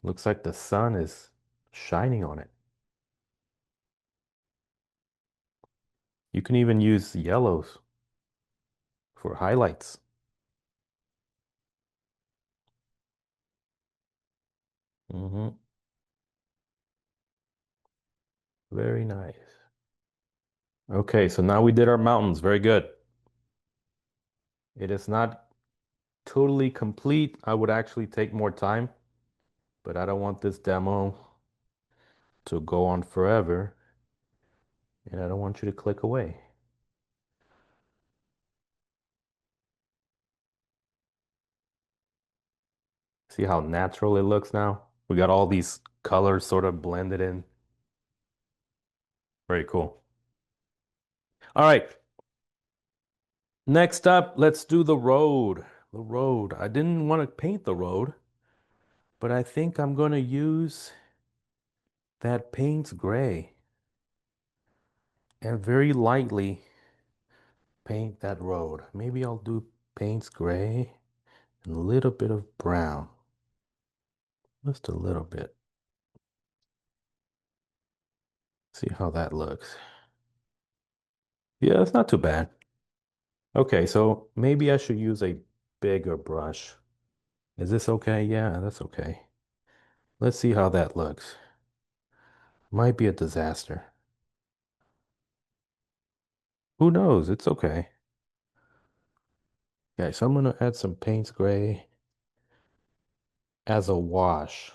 Looks like the sun is shining on it. You can even use yellows for highlights. hmm Very nice. Okay, so now we did our mountains. Very good. It is not totally complete. I would actually take more time, but I don't want this demo to go on forever. And I don't want you to click away. See how natural it looks now? We got all these colors sort of blended in. Very cool. All right. Next up, let's do the road. The road. I didn't want to paint the road, but I think I'm going to use that Payne's Gray and very lightly paint that road. Maybe I'll do Payne's Gray and a little bit of brown. Just a little bit. See how that looks. Yeah, it's not too bad. Okay, so maybe I should use a bigger brush. Is this okay? Yeah, that's okay. Let's see how that looks. Might be a disaster. Who knows? It's okay. Okay, so I'm gonna add some Payne's Gray as a wash.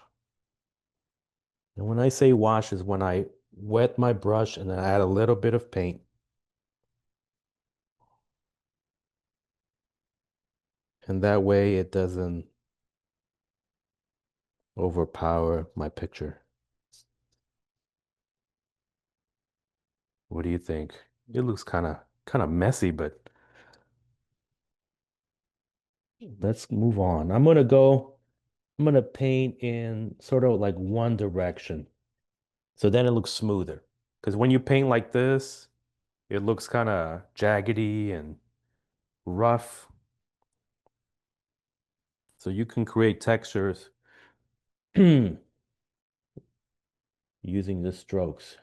And when I say wash is when I wet my brush and then add a little bit of paint. And that way it doesn't overpower my picture. What do you think? It looks kind of messy, but let's move on. I'm gonna paint in sort of like one direction. So then it looks smoother. Because when you paint like this, it looks kind of jaggedy and rough. So you can create textures using the strokes.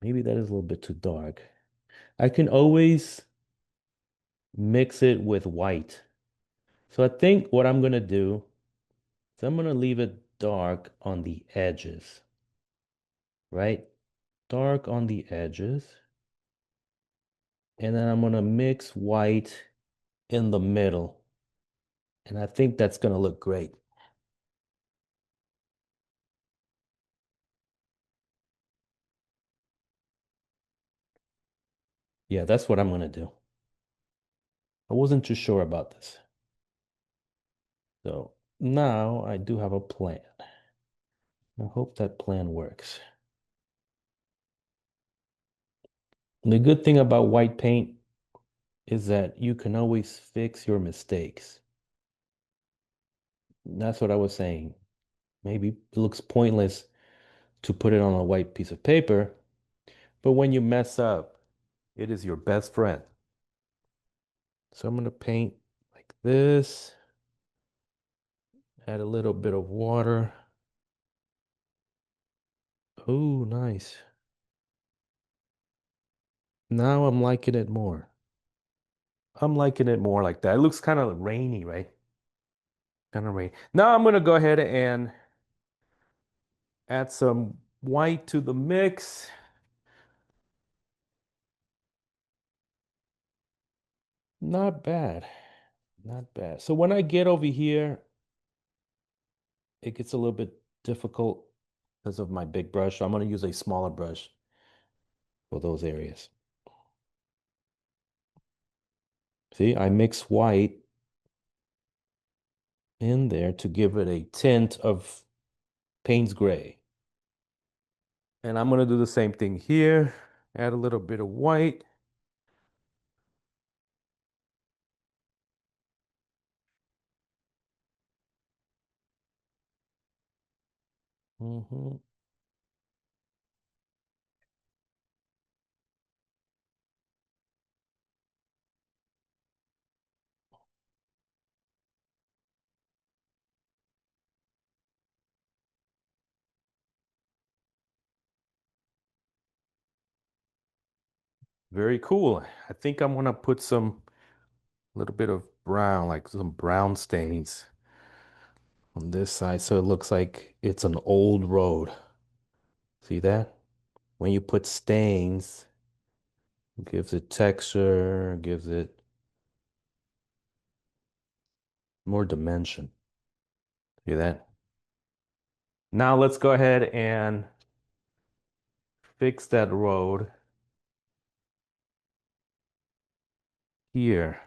Maybe that is a little bit too dark. I can always mix it with white. So I think what I'm gonna do is I'm gonna leave it dark on the edges, right? Dark on the edges. And then I'm gonna mix white in the middle. And I think that's gonna look great. Yeah, that's what I'm gonna do. I wasn't too sure about this. So now I do have a plan. I hope that plan works. And the good thing about white paint is that you can always fix your mistakes. That's what I was saying. Maybe it looks pointless to put it on a white piece of paper, but when you mess up, it is your best friend. So I'm going to paint like this, add a little bit of water. Oh, nice. Now I'm liking it more. I'm liking it more like that. It looks kind of rainy, right? Kind of rainy. Now I'm going to go ahead and add some white to the mix. Not bad. Not bad. So when I get over here, it gets a little bit difficult because of my big brush. So I'm going to use a smaller brush for those areas. See, I mix white in there to give it a tint of Payne's Gray. And I'm going to do the same thing here. Add a little bit of white. Mhm. Very cool. I think I'm going to put some little bit of brown, like some brown stains on this side so it looks like it's an old road. See that? When you put stains, it gives it texture, gives it more dimension. See that? Now let's go ahead and fix that road here.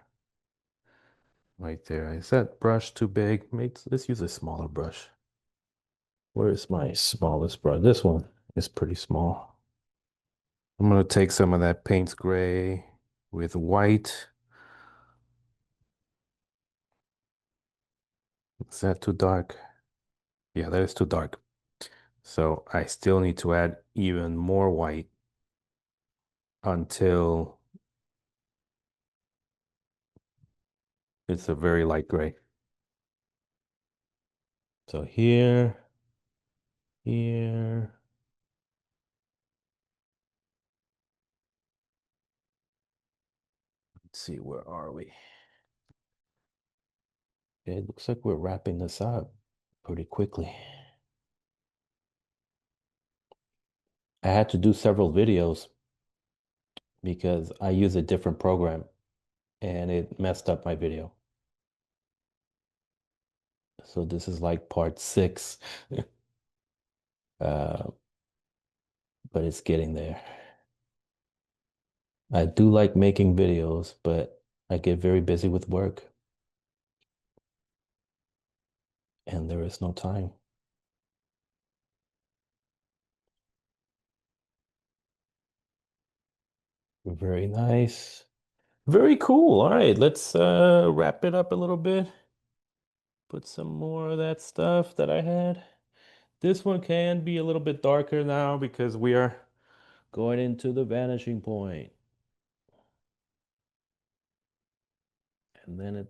Right there. Is that brush too big? Let's use a smaller brush. Where is my smallest brush? This one is pretty small. I'm gonna take some of that Paints Gray with white. Is that too dark? Yeah, that is too dark. So I still need to add even more white until it's a very light gray. So here. Let's see, where are we? It looks like we're wrapping this up pretty quickly. I had to do several videos because I use a different program and it messed up my video. So this is like part 6, uh, but it's getting there. I do like making videos, but I get very busy with work and there is no time. Very nice. Very cool. All right, let's wrap it up a little bit. Put some more of that stuff that I had. This one can be a little bit darker now because we are going into the vanishing point. And then it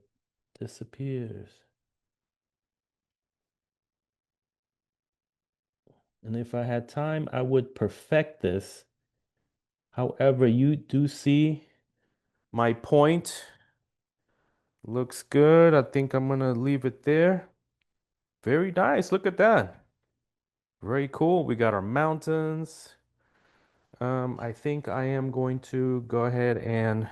disappears. And if I had time, I would perfect this. However, you do see my point. Looks good. I think I'm gonna leave it there. Very nice. Look at that. Very cool. We got our mountains. I think I am going to go ahead and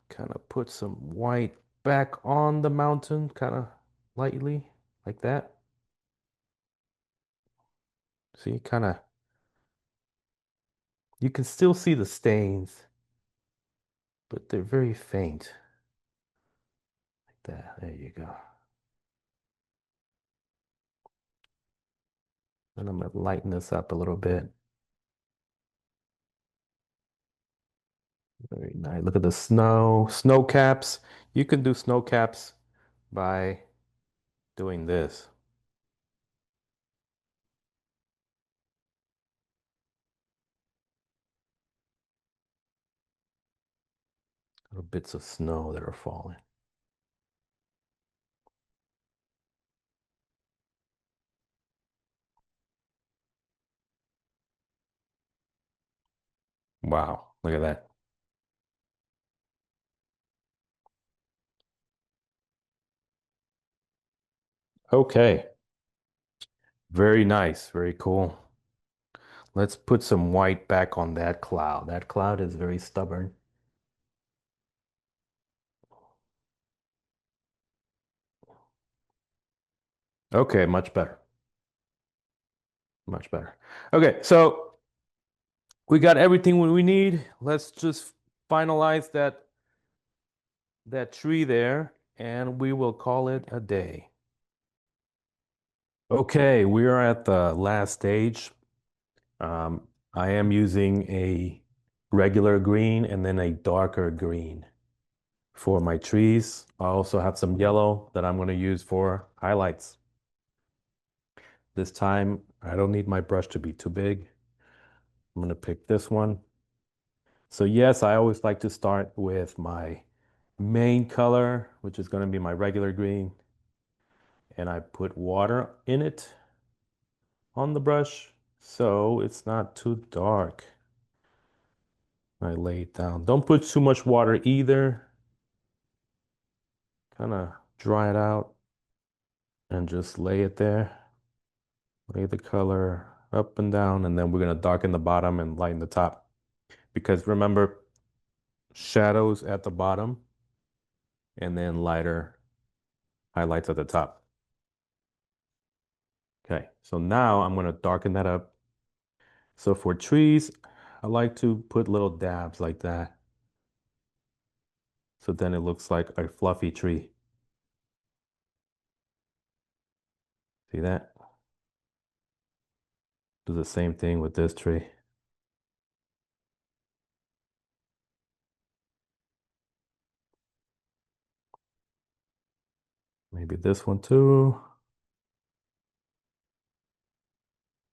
kind of put some white back on the mountain, kind of lightly, like that. See, kind of, you can still see the stains, but they're very faint. Like that. There you go. And I'm gonna lighten this up a little bit. Very nice. Look at the snow. Snow caps. You can do snow caps by doing this. Little bits of snow that are falling. Wow, look at that. Okay, very nice, very cool. Let's put some white back on that cloud. That cloud is very stubborn. Okay, much better. Much better. Okay, so we got everything we need. Let's just finalize that tree there and we will call it a day. Okay, we are at the last stage. I am using a regular green and then a darker green for my trees. I also have some yellow that I'm going to use for highlights. This time, I don't need my brush to be too big. I'm going to pick this one. So yes, I always like to start with my main color, which is going to be my regular green. And I put water in it on the brush so it's not too dark. I lay it down. Don't put too much water either. Kind of dry it out and just lay it there. Lay the color up and down, and then we're going to darken the bottom and lighten the top. Because remember, shadows at the bottom and then lighter highlights at the top. Okay, so now I'm going to darken that up. So for trees, I like to put little dabs like that. So then it looks like a fluffy tree. See that? Do the same thing with this tree. Maybe this one too.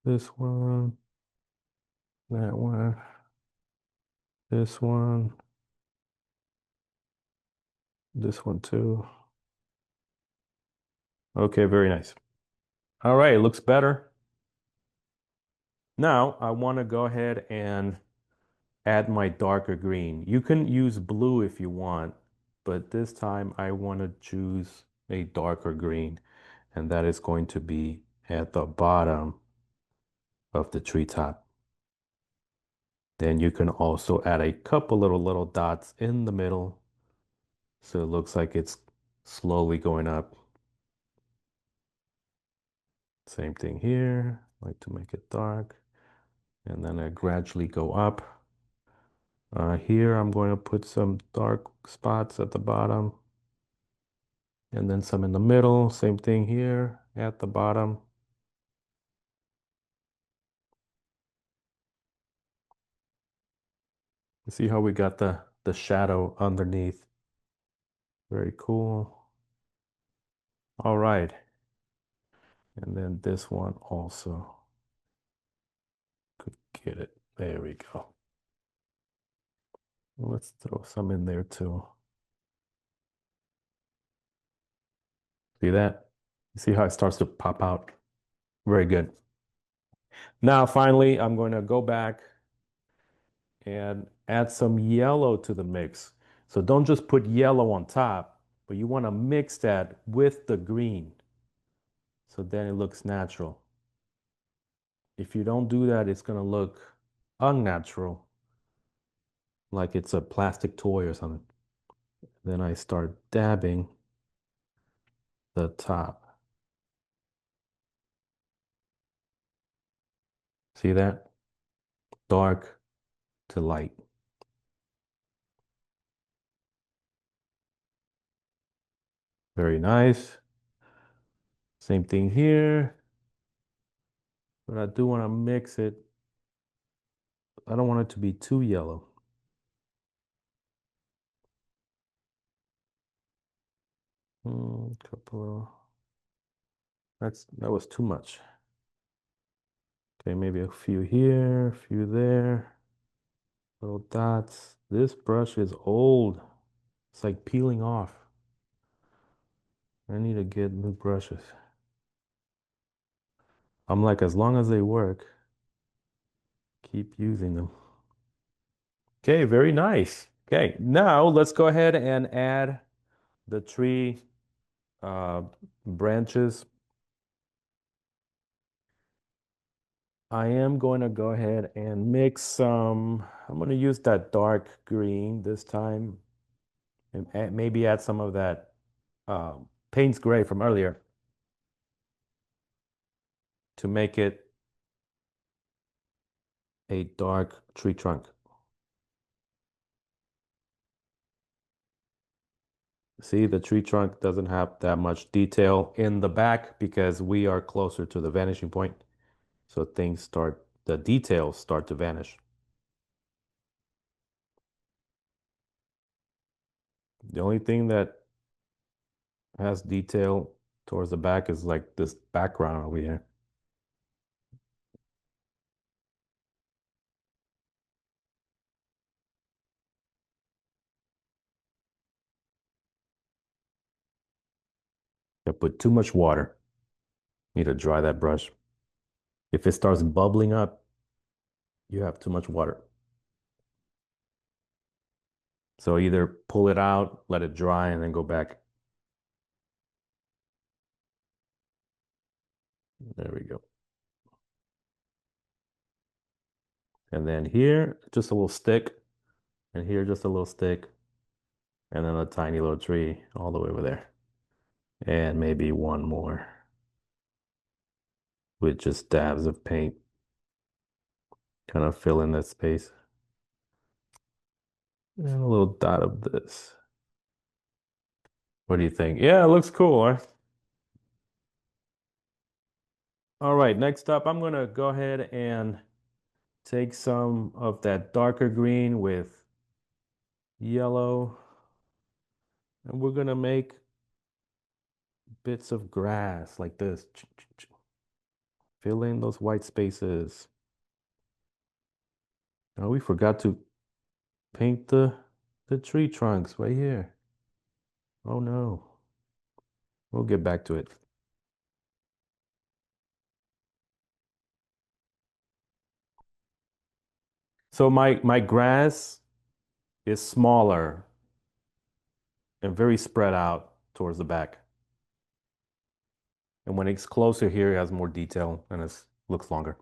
This one, that one, this one too. Okay, very nice. All right, it looks better. Now I want to go ahead and add my darker green. You can use blue if you want, but this time I want to choose a darker green, and that is going to be at the bottom of the treetop. Then you can also add a couple little dots in the middle, so it looks like it's slowly going up. Same thing here. I like to make it dark, and then I gradually go up. Here I'm going to put some dark spots at the bottom, and then some in the middle. Same thing here at the bottom. See how we got the shadow underneath. Very cool. All right. And then this one also. Could get it. There we go. Let's throw some in there too. See that? You see how it starts to pop out? Very good. Now, finally, I'm going to go back and add some yellow to the mix. So don't just put yellow on top, but you want to mix that with the green. So then it looks natural. If you don't do that, it's going to look unnatural, like it's a plastic toy or something. Then I start dabbing the top. See that? Dark to light. Very nice. Same thing here. But I do want to mix it. I don't want it to be too yellow. Couple. That was too much. Okay, maybe a few here, a few there. Little dots. This brush is old. It's like peeling off. I need to get new brushes. I'm like, as long as they work, keep using them. Okay, very nice. Okay, now let's go ahead and add the tree uh, branches. I am going to go ahead and mix some, I'm going to use that dark green this time, and maybe add some of that Payne's gray from earlier to make it a dark tree trunk. See, the tree trunk doesn't have that much detail in the back because we are closer to the vanishing point. So the details start to vanish. The only thing that has detail towards the back is like this background over here. I put too much water. Need to dry that brush. If it starts bubbling up, you have too much water. So either pull it out, let it dry, and then go back. There we go. And then here, just a little stick, and here, just a little stick, and then a tiny little tree all the way over there. And maybe one more. with just dabs of paint, kind of fill in that space. And a little dot of this. What do you think? Yeah, it looks cool, huh? All right, next up, I'm gonna go ahead and take some of that darker green with yellow, and we're gonna make bits of grass like this. Fill in those white spaces. Oh, we forgot to paint the tree trunks right here. Oh no. We'll get back to it. So my grass is smaller and very spread out towards the back. And when it's closer here, it has more detail and it looks longer.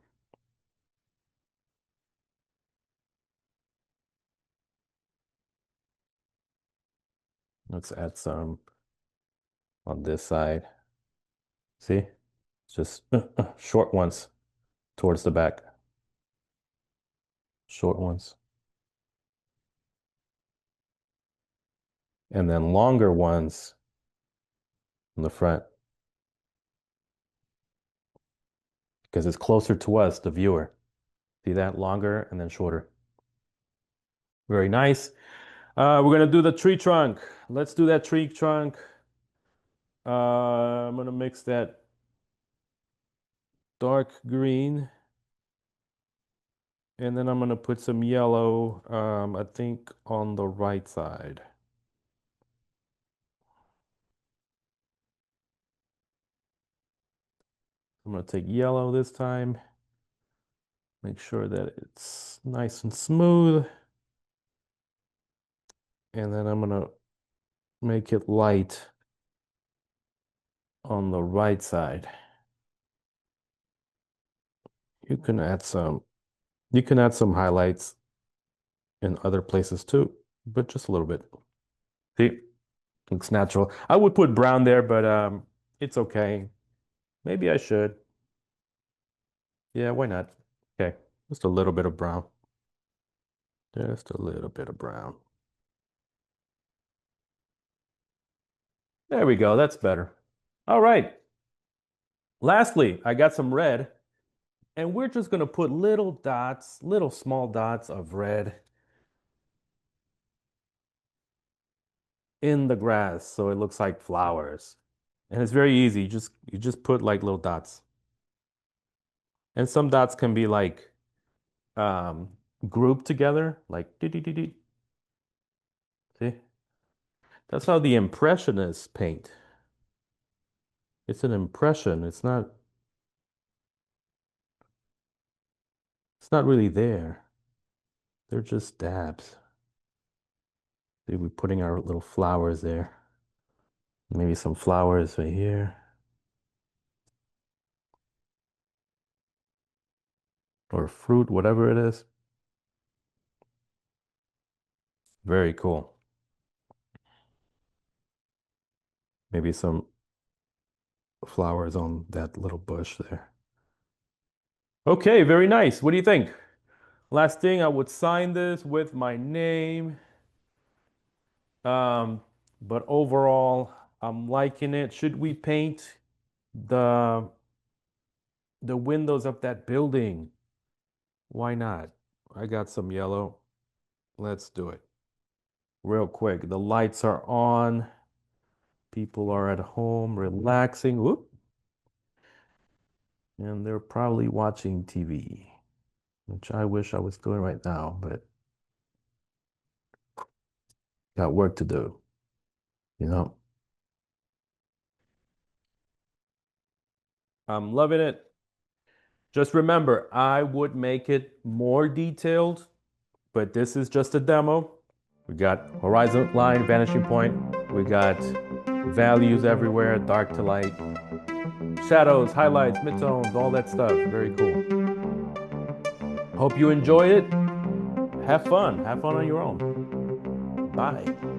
Let's add some on this side. See? Just short ones towards the back. Short ones. And then longer ones in the front. Because it's closer to us, the viewer. See that? Longer and then shorter. Very nice. We're gonna do the tree trunk. Let's do that tree trunk. I'm gonna mix that dark green, and then I'm gonna put some yellow, I think on the right side. I'm gonna take yellow this time. Make sure that it's nice and smooth. And then I'm gonna make it light on the right side. You can add some highlights in other places too, but just a little bit. See, looks natural. I would put brown there, but it's okay. Maybe I should. Yeah, why not? Okay, just a little bit of brown. Just a little bit of brown. There we go. That's better. All right. Lastly, I got some red, and we're just going to put little dots, little small dots of red in the grass so it looks like flowers. And it's very easy. You just put like little dots. And some dots can be like um grouped together, like dee dee dee dee. See? That's how the impressionists paint. It's an impression. It's not really there. They're just dabs. See, we're putting our little flowers there. Maybe some flowers right here. Or fruit, whatever it is. Very cool. Maybe some flowers on that little bush there. Okay, very nice. What do you think? Last thing, I would sign this with my name. Um, but overall, I'm liking it. Should we paint the windows of that building? Why not? I got some yellow. Let's do it. Real quick. The lights are on. People are at home relaxing. Whoop. And they're probably watching TV, which I wish I was doing right now, but got work to do, you know? I'm loving it. Just remember, I would make it more detailed, but this is just a demo. We got horizon line, vanishing point. We got values everywhere, dark to light, shadows, highlights, midtones, all that stuff. Very cool. Hope you enjoy it. Have fun. Have fun on your own. Bye.